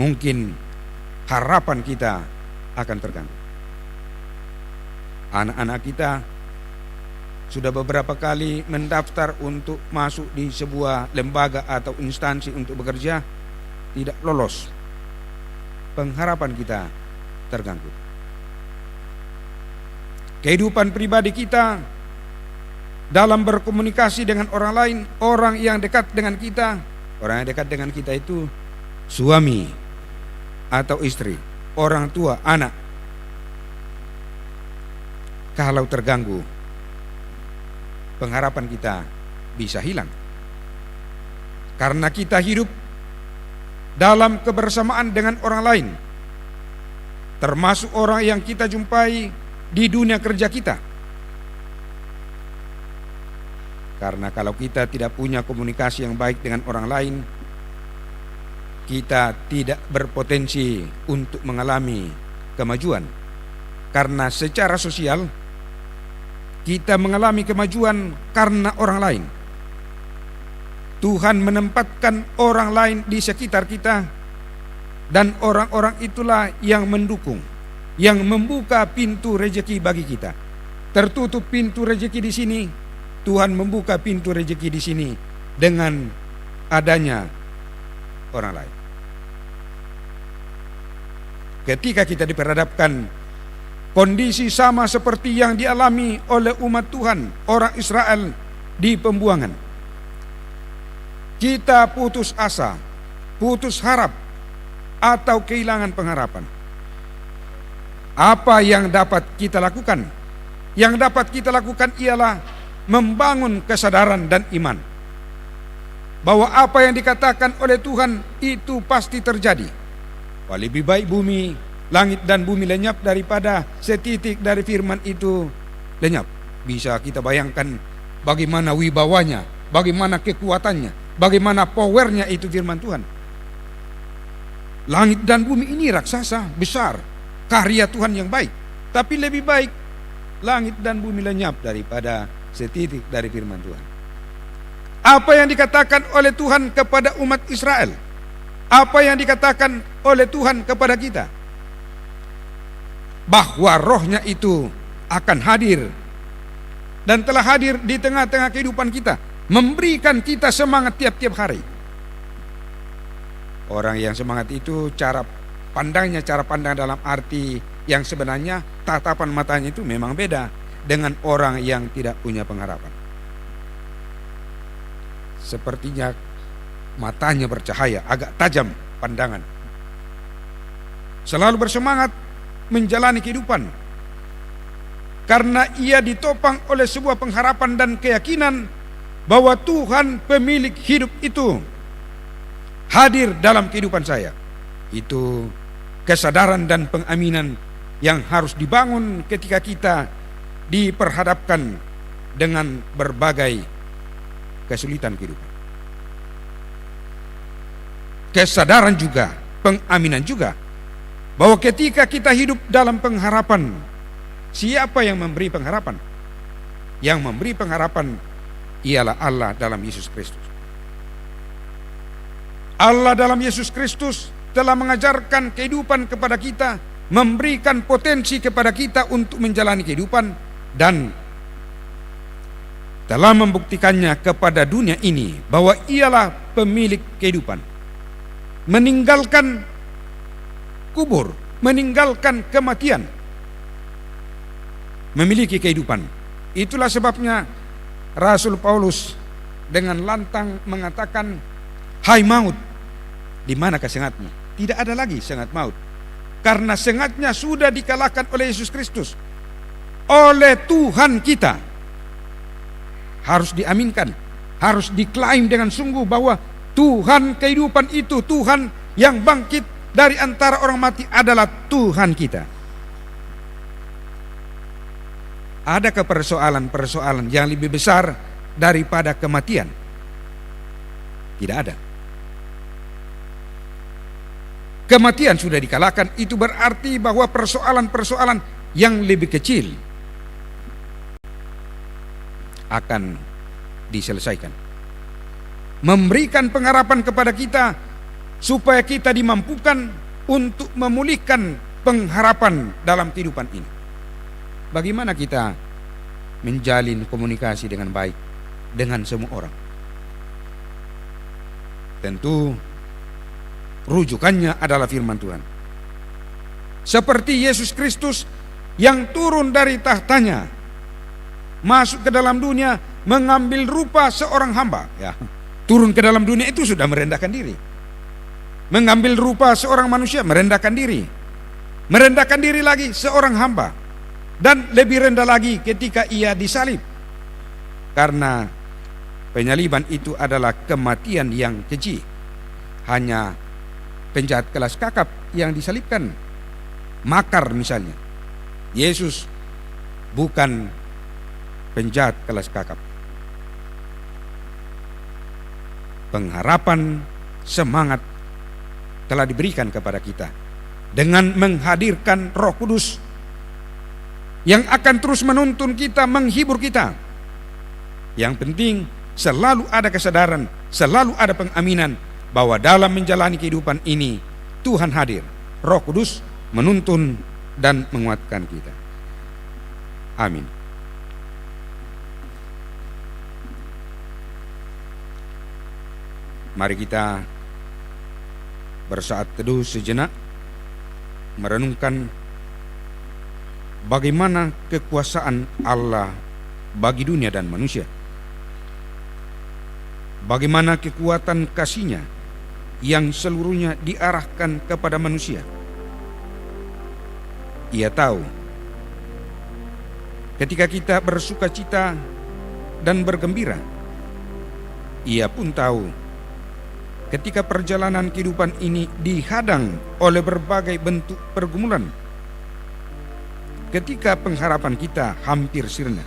Mungkin harapan kita akan terganggu. Anak-anak kita sudah beberapa kali mendaftar untuk masuk di sebuah lembaga atau instansi untuk bekerja, tidak lolos. Pengharapan kita terganggu. Kehidupan pribadi kita dalam berkomunikasi dengan orang lain, orang yang dekat dengan kita. Orang yang dekat dengan kita itu suami atau istri, orang tua, anak. Kalau terganggu, pengharapan kita bisa hilang. Karena kita hidup dalam kebersamaan dengan orang lain, termasuk orang yang kita jumpai di dunia kerja kita. Karena kalau kita tidak punya komunikasi yang baik dengan orang lain, kita tidak berpotensi untuk mengalami kemajuan. Karena secara sosial kita mengalami kemajuan karena orang lain. Tuhan menempatkan orang lain di sekitar kita, dan orang-orang itulah yang mendukung, yang membuka pintu rezeki bagi kita. Tertutup pintu rezeki di sini, Tuhan membuka pintu rezeki di sini dengan adanya orang lain. Ketika kita diperhadapkan kondisi sama seperti yang dialami oleh umat Tuhan, orang Israel di pembuangan, kita putus asa, putus harap, atau kehilangan pengharapan. Apa yang dapat kita lakukan? Yang dapat kita lakukan ialah membangun kesadaran dan iman bahwa apa yang dikatakan oleh Tuhan itu pasti terjadi. Wah, lebih baik bumi, langit dan bumi lenyap daripada setitik dari firman itu lenyap. Bisa kita bayangkan bagaimana wibawanya, bagaimana kekuatannya, bagaimana powernya itu firman Tuhan. Langit dan bumi ini raksasa, besar, karya Tuhan yang baik. Tapi lebih baik langit dan bumi lenyap daripada setitik dari firman Tuhan. Apa yang dikatakan oleh Tuhan kepada umat Israel, apa yang dikatakan oleh Tuhan kepada kita, bahwa rohnya itu akan hadir dan telah hadir di tengah-tengah kehidupan kita, memberikan kita semangat tiap-tiap hari. Orang yang semangat itu cara pandang dalam arti yang sebenarnya tatapan matanya itu memang beda dengan orang yang tidak punya pengharapan. Sepertinya matanya bercahaya, agak tajam pandangan. Selalu bersemangat menjalani kehidupan karena ia ditopang oleh sebuah pengharapan dan keyakinan bahwa Tuhan pemilik hidup itu hadir dalam kehidupan saya. Itu kesadaran dan pengaminan yang harus dibangun ketika kita diperhadapkan dengan berbagai kesulitan kehidupan. Kesadaran juga, pengaminan juga, bahwa ketika kita hidup dalam pengharapan, siapa yang memberi pengharapan? Yang memberi pengharapan ialah Allah dalam Yesus Kristus. Allah dalam Yesus Kristus telah mengajarkan kehidupan kepada kita, memberikan potensi kepada kita untuk menjalani kehidupan, dan telah membuktikannya kepada dunia ini bahwa ialah pemilik kehidupan. Meninggalkan kubur, meninggalkan kematian, memiliki kehidupan. Itulah sebabnya Rasul Paulus dengan lantang mengatakan, "Hai maut, di manakah sengatmu?" Tidak ada lagi sengat maut, karena sengatnya sudah dikalahkan oleh Yesus Kristus, oleh Tuhan kita. Harus diaminkan, harus diklaim dengan sungguh bahwa Tuhan kehidupan itu, Tuhan yang bangkit dari antara orang mati adalah Tuhan kita. Adakah persoalan-persoalan yang lebih besar daripada kematian? Tidak ada. Kematian sudah dikalahkan, itu berarti bahwa persoalan-persoalan yang lebih kecil akan diselesaikan. Memberikan pengharapan kepada kita supaya kita dimampukan untuk memulihkan pengharapan dalam kehidupan ini. Bagaimana kita menjalin komunikasi dengan baik dengan semua orang? Tentu rujukannya adalah firman Tuhan. Seperti Yesus Kristus yang turun dari tahtanya, masuk ke dalam dunia, mengambil rupa seorang hamba. Ya, turun ke dalam dunia itu sudah merendahkan diri. Mengambil rupa seorang manusia, merendahkan diri. Merendahkan diri lagi seorang hamba. Dan lebih rendah lagi ketika ia disalib. Karena penyaliban itu adalah kematian yang keji. Hanya penjahat kelas kakap yang disalibkan. Makar misalnya. Yesus bukan penjahat kelas kakap. Pengharapan, semangat telah diberikan kepada kita dengan menghadirkan Roh Kudus yang akan terus menuntun kita, menghibur kita. Yang penting selalu ada kesadaran, selalu ada pengaminan bahwa dalam menjalani kehidupan ini Tuhan hadir. Roh Kudus menuntun dan menguatkan kita. Amin. Mari kita bersaat teduh sejenak, merenungkan bagaimana kekuasaan Allah bagi dunia dan manusia. Bagaimana kekuatan kasih-Nya yang seluruhnya diarahkan kepada manusia. Ia tahu ketika kita bersukacita dan bergembira. Ia pun tahu ketika perjalanan kehidupan ini dihadang oleh berbagai bentuk pergumulan. Ketika pengharapan kita hampir sirna,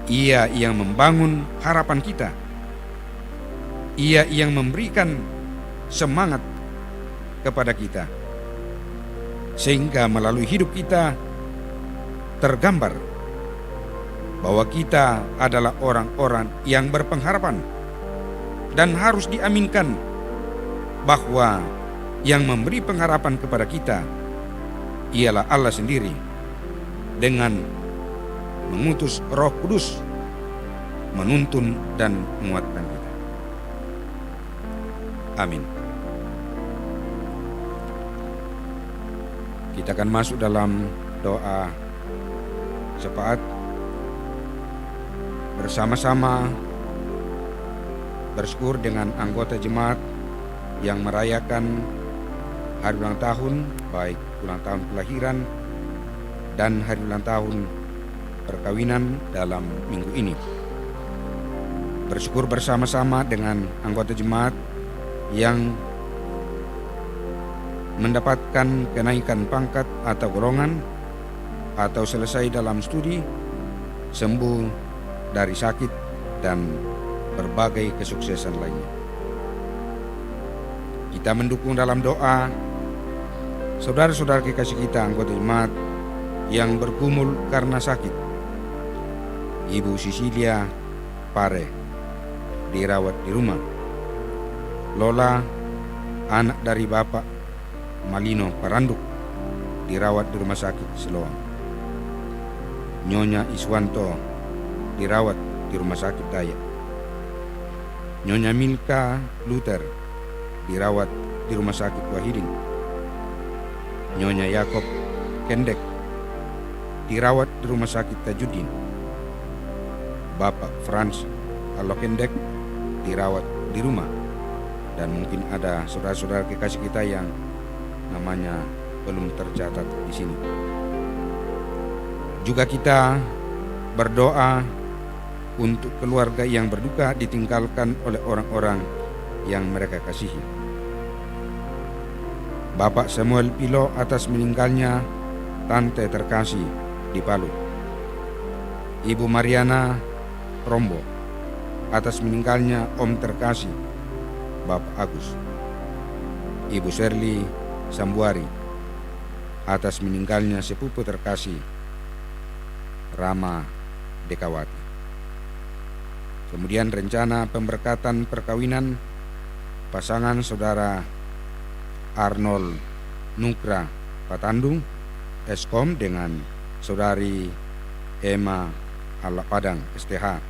Ia yang membangun harapan kita. Ia yang memberikan semangat kepada kita, sehingga melalui hidup kita tergambar bahwa kita adalah orang-orang yang berpengharapan. Dan harus diaminkan bahwa yang memberi pengharapan kepada kita ialah Allah sendiri dengan mengutus Roh Kudus menuntun dan menguatkan kita. Amin. Kita akan masuk dalam doa syafaat bersama-sama, bersyukur dengan anggota jemaat yang merayakan hari ulang tahun, baik ulang tahun kelahiran dan hari ulang tahun perkawinan dalam minggu ini. Bersyukur bersama-sama dengan anggota jemaat yang mendapatkan kenaikan pangkat atau golongan, atau selesai dalam studi, sembuh dari sakit, dan berbagai kesuksesan lainnya. Kita mendukung dalam doa saudara-saudara kekasih kita anggota jemaat yang bergumul karena sakit. Ibu Sisilia Pare dirawat di rumah. Lola, anak dari Bapak Malino Paranduk, dirawat di rumah sakit Siloam. Nyonya Iswanto dirawat di rumah sakit Dayak. Nyonya Milka Luther dirawat di rumah sakit Wahidin. Nyonya Yakob Kendek dirawat di rumah sakit Tajuddin. Bapak Franz Allo Kendek dirawat di rumah. Dan mungkin ada saudara-saudara kekasih kita yang namanya belum tercatat di sini. Juga kita berdoa untuk keluarga yang berduka ditinggalkan oleh orang-orang yang mereka kasihi. Bapak Samuel Pilo atas meninggalnya tante terkasih di Palu. Ibu Mariana Rombo atas meninggalnya om terkasih Bapak Agus. Ibu Shirley Sambuari atas meninggalnya sepupu terkasih Rama Dekawati. Kemudian rencana pemberkatan perkawinan pasangan saudara Arnold Nukra Patandung Eskom dengan saudari Emma Ala Padang STH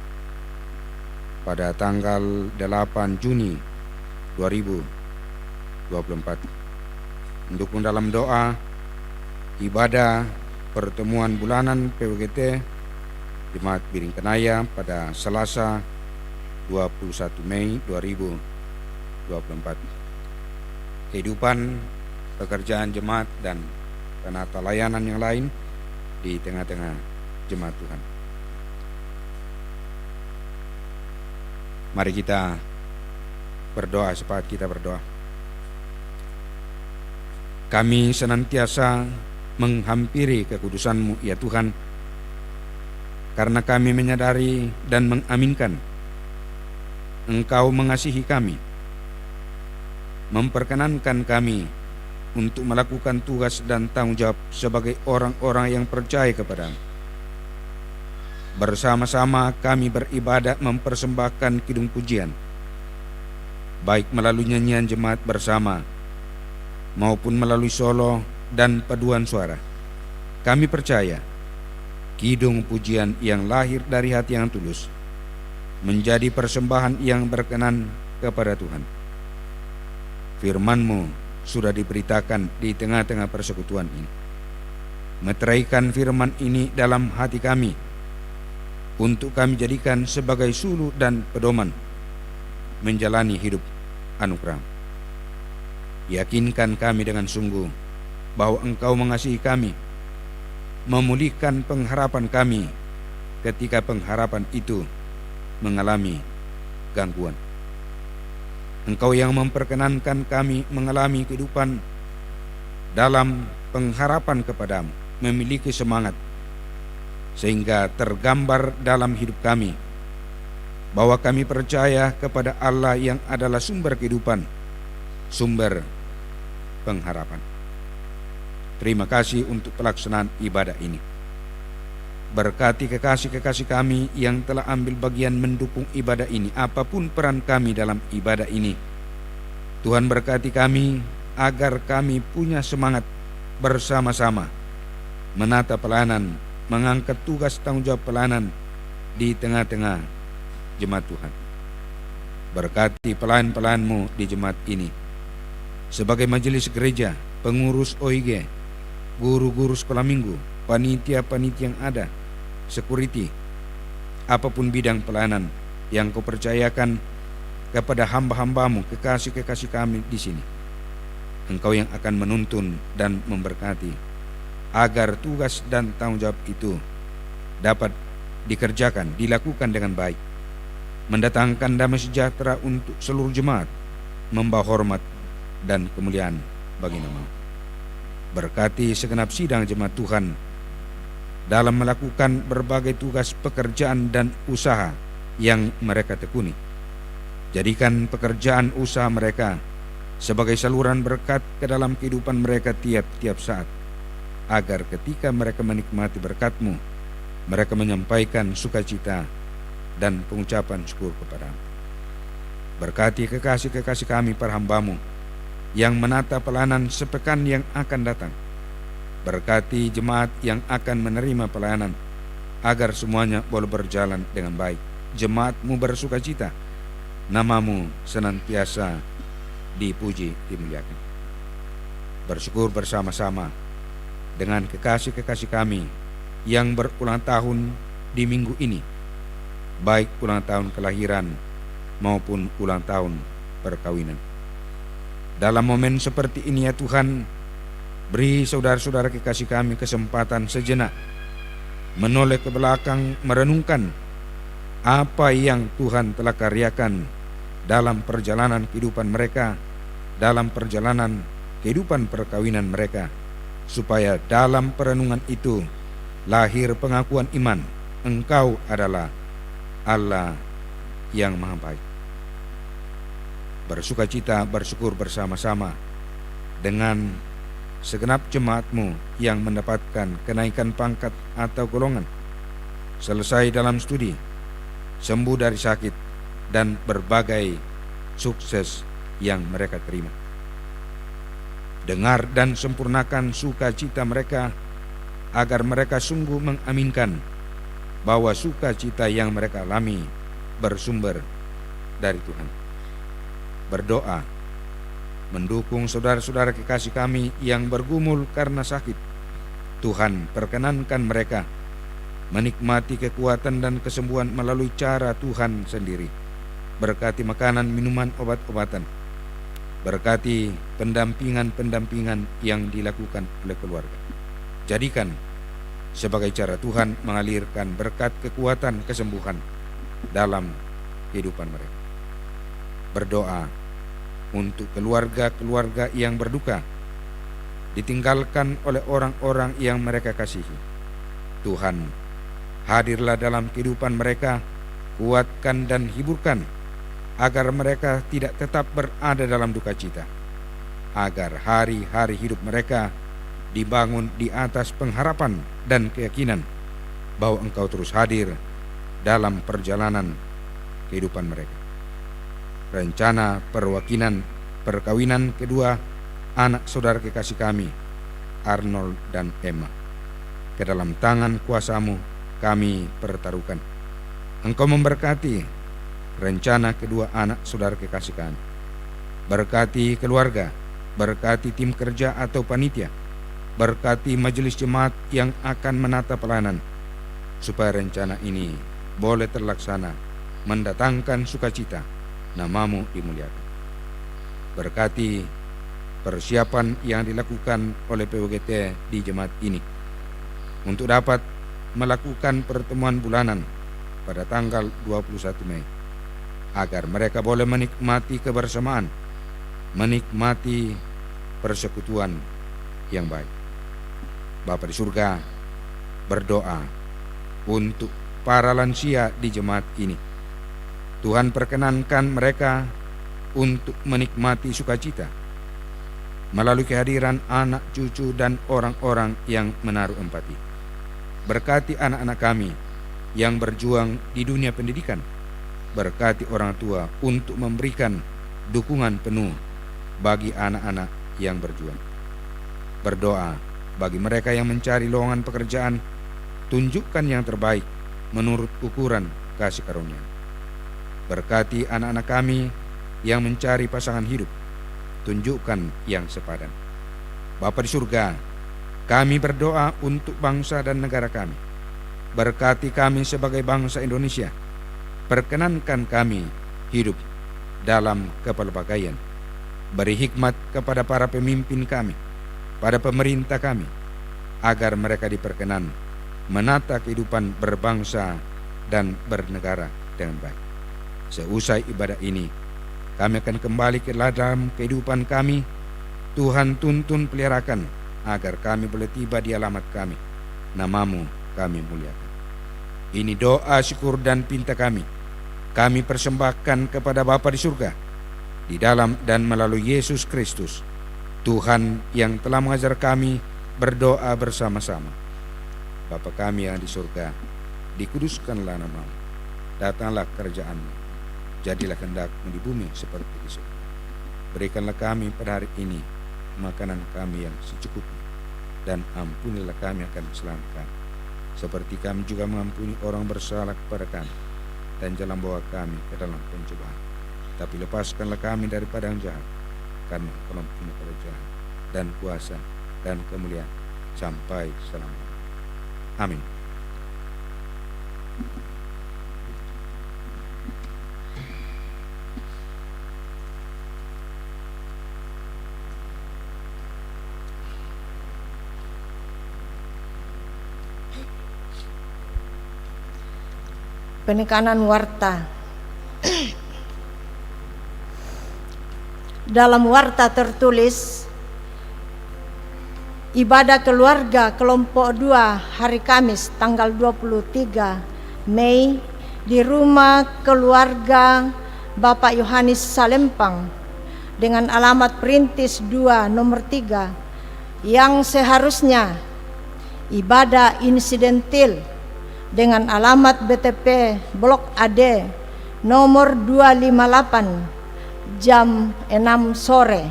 pada tanggal 8 Juni 2024. Mendukung dalam doa ibadah pertemuan bulanan PWGT Jemaat Biring Kenaya pada Selasa 21 Mei 2024. Kehidupan pekerjaan jemaat dan penata layanan yang lain di tengah-tengah jemaat Tuhan. Mari kita berdoa, sepakat kita berdoa. Kami senantiasa menghampiri kekudusan-Mu ya Tuhan, karena kami menyadari dan mengaminkan Engkau mengasihi kami, memperkenankan kami untuk melakukan tugas dan tanggung jawab sebagai orang-orang yang percaya kepadamu. Bersama-sama kami beribadah mempersembahkan kidung pujian, baik melalui nyanyian jemaat bersama maupun melalui solo dan paduan suara. Kami percaya kidung pujian yang lahir dari hati yang tulus menjadi persembahan yang berkenan kepada Tuhan. Firman-Mu sudah diberitakan di tengah-tengah persekutuan ini. Meteraikan firman ini dalam hati kami untuk kami jadikan sebagai suluh dan pedoman menjalani hidup anugerah. Yakinkan kami dengan sungguh bahwa Engkau mengasihi kami, memulihkan pengharapan kami ketika pengharapan itu mengalami gangguan. Engkau yang memperkenankan kami mengalami kehidupan dalam pengharapan kepadamu, memiliki semangat, sehingga tergambar dalam hidup kami bahwa kami percaya kepada Allah yang adalah sumber kehidupan, sumber pengharapan. Terima kasih untuk pelaksanaan ibadah ini. Berkati kekasih-kekasih kami yang telah ambil bagian mendukung ibadah ini, apapun peran kami dalam ibadah ini. Tuhan berkati kami agar kami punya semangat bersama-sama menata pelayanan, mengangkat tugas tanggung jawab pelayanan di tengah-tengah jemaat Tuhan. Berkati pelayan-pelayan-Mu di jemaat ini, sebagai majelis gereja, pengurus OIG, guru-guru sekolah minggu, panitia-panitia yang ada, security, apapun bidang pelayanan yang Kau percayakan kepada hamba-hamba-Mu, kekasih-kekasih kami di sini. Engkau yang akan menuntun dan memberkati agar tugas dan tanggung jawab itu dapat dikerjakan, dilakukan dengan baik, mendatangkan damai sejahtera untuk seluruh jemaat, membawa hormat dan kemuliaan bagi nama-Mu. Berkati segenap sidang jemaat Tuhan dalam melakukan berbagai tugas pekerjaan dan usaha yang mereka tekuni. Jadikan pekerjaan usaha mereka sebagai saluran berkat ke dalam kehidupan mereka tiap-tiap saat, agar ketika mereka menikmati berkat-Mu, mereka menyampaikan sukacita dan pengucapan syukur kepada-Mu. Berkati kekasih-kekasih kami para hamba-Mu yang menata pelayanan sepekan yang akan datang. Berkati jemaat yang akan menerima pelayanan, agar semuanya boleh berjalan dengan baik. Jemaat-Mu bersukacita, nama-Mu senantiasa dipuji, dimuliakan. Bersyukur bersama-sama dengan kekasih-kekasih kami yang berulang tahun di minggu ini, baik ulang tahun kelahiran maupun ulang tahun perkawinan. Dalam momen seperti ini ya Tuhan, beri saudara-saudara kekasih kami kesempatan sejenak menoleh ke belakang, merenungkan apa yang Tuhan telah karyakan dalam perjalanan kehidupan mereka, dalam perjalanan kehidupan perkawinan mereka, supaya dalam perenungan itu lahir pengakuan iman, Engkau adalah Allah yang Maha Baik. Bersukacita, bersyukur bersama-sama dengan segenap jemaat-Mu yang mendapatkan kenaikan pangkat atau golongan, selesai dalam studi, sembuh dari sakit, dan berbagai sukses yang mereka terima. Dengar dan sempurnakan sukacita mereka, agar mereka sungguh mengaminkan bahwa sukacita yang mereka alami bersumber dari Tuhan. Berdoa mendukung saudara-saudara kekasih kami yang bergumul karena sakit. Tuhan, perkenankan mereka menikmati kekuatan dan kesembuhan melalui cara Tuhan sendiri. Berkati makanan, minuman, obat-obatan. Berkati pendampingan-pendampingan yang dilakukan oleh keluarga. Jadikan sebagai cara Tuhan mengalirkan berkat kekuatan kesembuhan dalam kehidupan mereka. Berdoa untuk keluarga-keluarga yang berduka, ditinggalkan oleh orang-orang yang mereka kasihi. Tuhan, hadirlah dalam kehidupan mereka, kuatkan dan hiburkan, agar mereka tidak tetap berada dalam duka cita, agar hari-hari hidup mereka dibangun di atas pengharapan dan keyakinan bahwa Engkau terus hadir dalam perjalanan kehidupan mereka. Rencana perkawinan kedua anak saudara kekasih kami, Arnold dan Emma, ke dalam tangan kuasa-Mu kami pertaruhkan. Engkau memberkati rencana kedua anak saudara kekasih kami. Berkati keluarga, berkati tim kerja atau panitia, berkati majelis jemaat yang akan menata pelayanan, supaya rencana ini boleh terlaksana, mendatangkan sukacita, nama-Mu dimuliakan. Berkati persiapan yang dilakukan oleh PWGT di jemaat ini untuk dapat melakukan pertemuan bulanan pada tanggal 21 Mei, agar mereka boleh menikmati kebersamaan, menikmati persekutuan yang baik. Bapa di surga, berdoa untuk para lansia di jemaat ini. Tuhan, perkenankan mereka untuk menikmati sukacita melalui kehadiran anak, cucu, dan orang-orang yang menaruh empati. Berkati anak-anak kami yang berjuang di dunia pendidikan. Berkati orang tua untuk memberikan dukungan penuh bagi anak-anak yang berjuang. Berdoa bagi mereka yang mencari lowongan pekerjaan, tunjukkan yang terbaik menurut ukuran kasih karunia. Berkati anak-anak kami yang mencari pasangan hidup, tunjukkan yang sepadan. Bapa di surga, kami berdoa untuk bangsa dan negara kami. Berkati kami sebagai bangsa Indonesia. Perkenankan kami hidup dalam kepelbagaian. Beri hikmat kepada para pemimpin kami, pada pemerintah kami, agar mereka diperkenan menata kehidupan berbangsa dan bernegara dengan baik. Seusai ibadah ini, kami akan kembali ke dalam kehidupan kami Tuhan tuntun peliharakan agar kami boleh tiba di alamat kami. Namamu kami muliakan. Ini doa, syukur dan pinta kami persembahkan kepada Bapa di surga, di dalam dan melalui Yesus Kristus, Tuhan yang telah mengajar kami berdoa bersama-sama. Bapa kami yang di surga, dikuduskanlah namamu, datanglah kerajaan-Mu, jadilah kehendak-Mu di bumi seperti di surga. Berikanlah kami pada hari ini makanan kami yang secukupnya, dan ampunilah kami akan kesalahan, seperti kami juga mengampuni orang bersalah kepada kami, dan jangan bawa kami ke dalam pencobaan, tapi lepaskanlah kami daripada yang jahat, karena Engkau punya kerajaan dan kuasa dan kemuliaan sampai selama-lamanya. Amin. Penekanan warta. Dalam warta tertulis, ibadah keluarga kelompok 2 hari Kamis tanggal 23 Mei di rumah keluarga Bapak Yohanes Salempang dengan alamat Perintis 2 nomor 3 yang seharusnya ibadah insidentil dengan alamat BTP Blok AD nomor 258 jam 6 sore.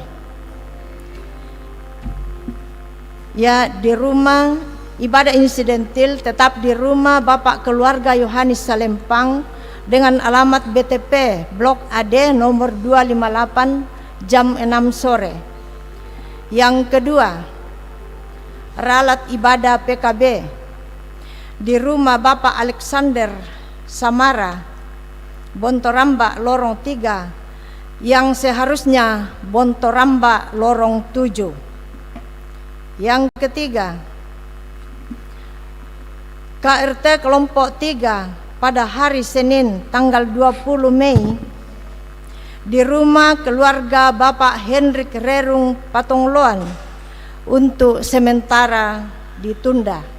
Ya, di rumah ibadah insidentil tetap di rumah Bapak keluarga Yohanes Salempang dengan alamat BTP Blok AD nomor 258 jam 6 sore. Yang kedua, ralat ibadah PKB di rumah Bapak Alexander Samara, Bontoramba Lorong 3 yang seharusnya Bontoramba Lorong 7. Yang ketiga, KRT kelompok 3 pada hari Senin tanggal 20 Mei di rumah keluarga Bapak Hendrik Rerung Patongloan untuk sementara ditunda.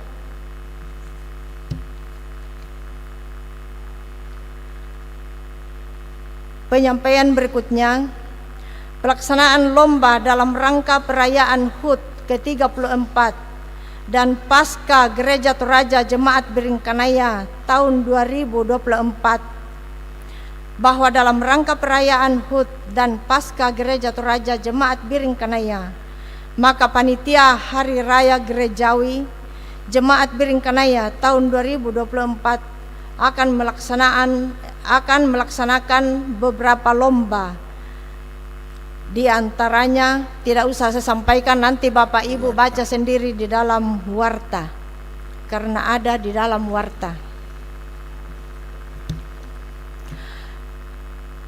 Penyampaian berikutnya, pelaksanaan lomba dalam rangka perayaan HUT ke-34 dan Pasca Gereja Toraja Jemaat Biringkanaya tahun 2024, bahwa dalam rangka perayaan HUT dan Pasca Gereja Toraja Jemaat Biringkanaya, maka panitia Hari Raya Gerejawi Jemaat Biringkanaya tahun 2024 akan melaksanakan beberapa lomba. Di antaranya tidak usah saya sampaikan, nanti Bapak Ibu baca sendiri di dalam warta, karena ada di dalam warta.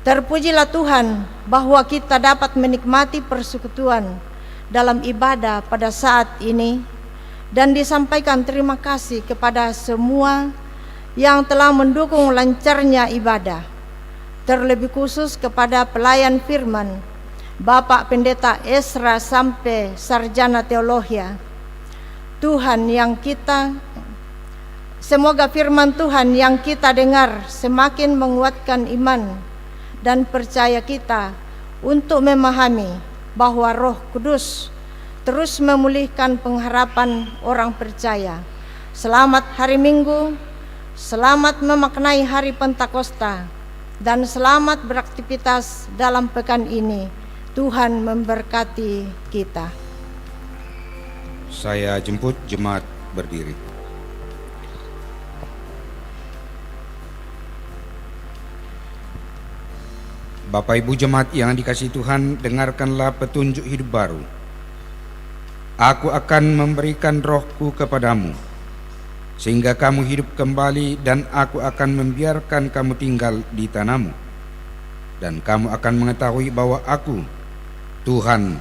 Terpujilah Tuhan bahwa kita dapat menikmati persekutuan dalam ibadah pada saat ini, dan disampaikan terima kasih kepada semua yang telah mendukung lancarnya ibadah, terlebih khusus kepada pelayan firman Bapak Pendeta Esra sampai Sarjana Teologia. Semoga firman Tuhan yang kita dengar semakin menguatkan iman dan percaya kita untuk memahami bahwa Roh Kudus terus memulihkan pengharapan orang percaya. Selamat hari Minggu, selamat memaknai hari Pentakosta, dan selamat beraktivitas dalam pekan ini. Tuhan memberkati kita. Saya jemput jemaat berdiri. Bapak Ibu jemaat yang dikasihi Tuhan, dengarkanlah petunjuk hidup baru. Aku akan memberikan rohku kepadamu, sehingga kamu hidup kembali, dan aku akan membiarkan kamu tinggal di tanahmu, dan kamu akan mengetahui bahwa aku, Tuhan,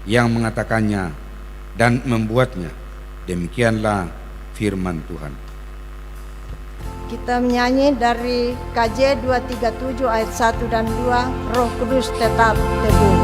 yang mengatakannya dan membuatnya. Demikianlah firman Tuhan. Kita menyanyi dari KJ 237 ayat 1 dan 2, Roh Kudus tetap teguh.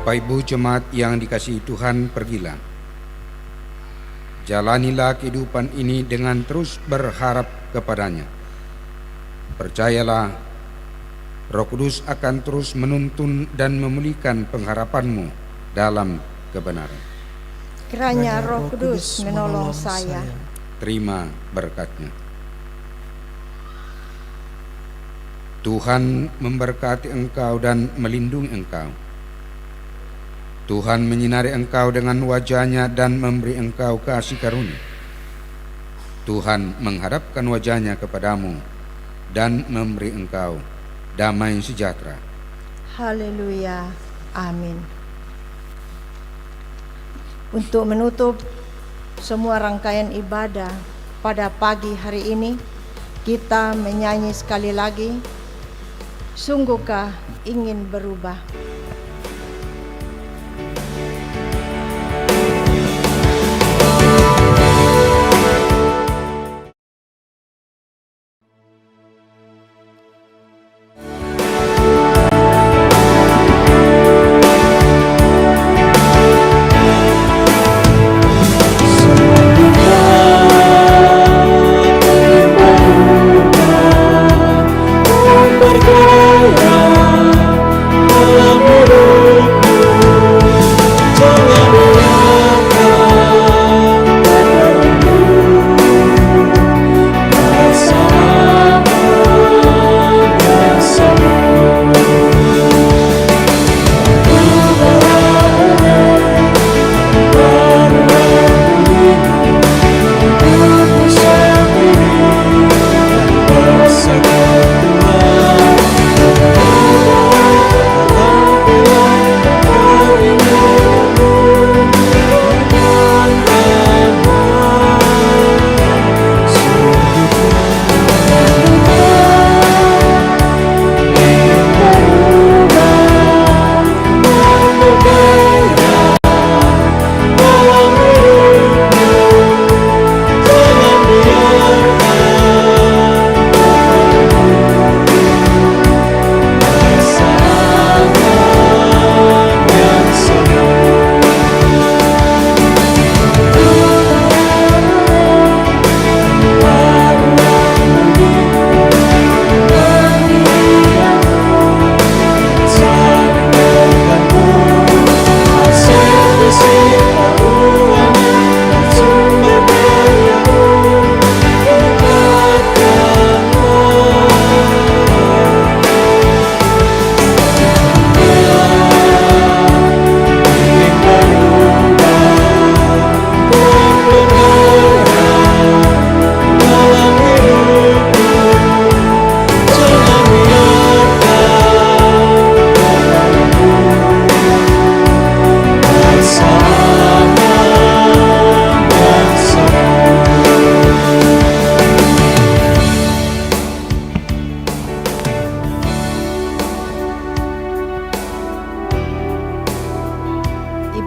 Bapak Ibu jemaat yang dikasihi Tuhan, pergilah. Jalanilah kehidupan ini dengan terus berharap kepadanya. Percayalah, Roh Kudus akan terus menuntun dan memulihkan pengharapanmu dalam kebenaran. Kiranya Roh Kudus menolong saya. Terima berkat-Nya. Tuhan memberkati engkau dan melindungi engkau. Tuhan menyinari engkau dengan wajah-Nya dan memberi engkau kasih karunia. Tuhan menghadapkan wajah-Nya kepadamu dan memberi engkau damai sejahtera. Haleluya. Amin. Untuk menutup semua rangkaian ibadah pada pagi hari ini, kita menyanyi sekali lagi, Sungguhkah ingin berubah.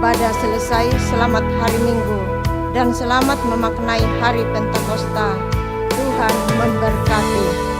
Ibadah selesai, selamat hari Minggu dan selamat memaknai hari Pentakosta. Tuhan memberkati.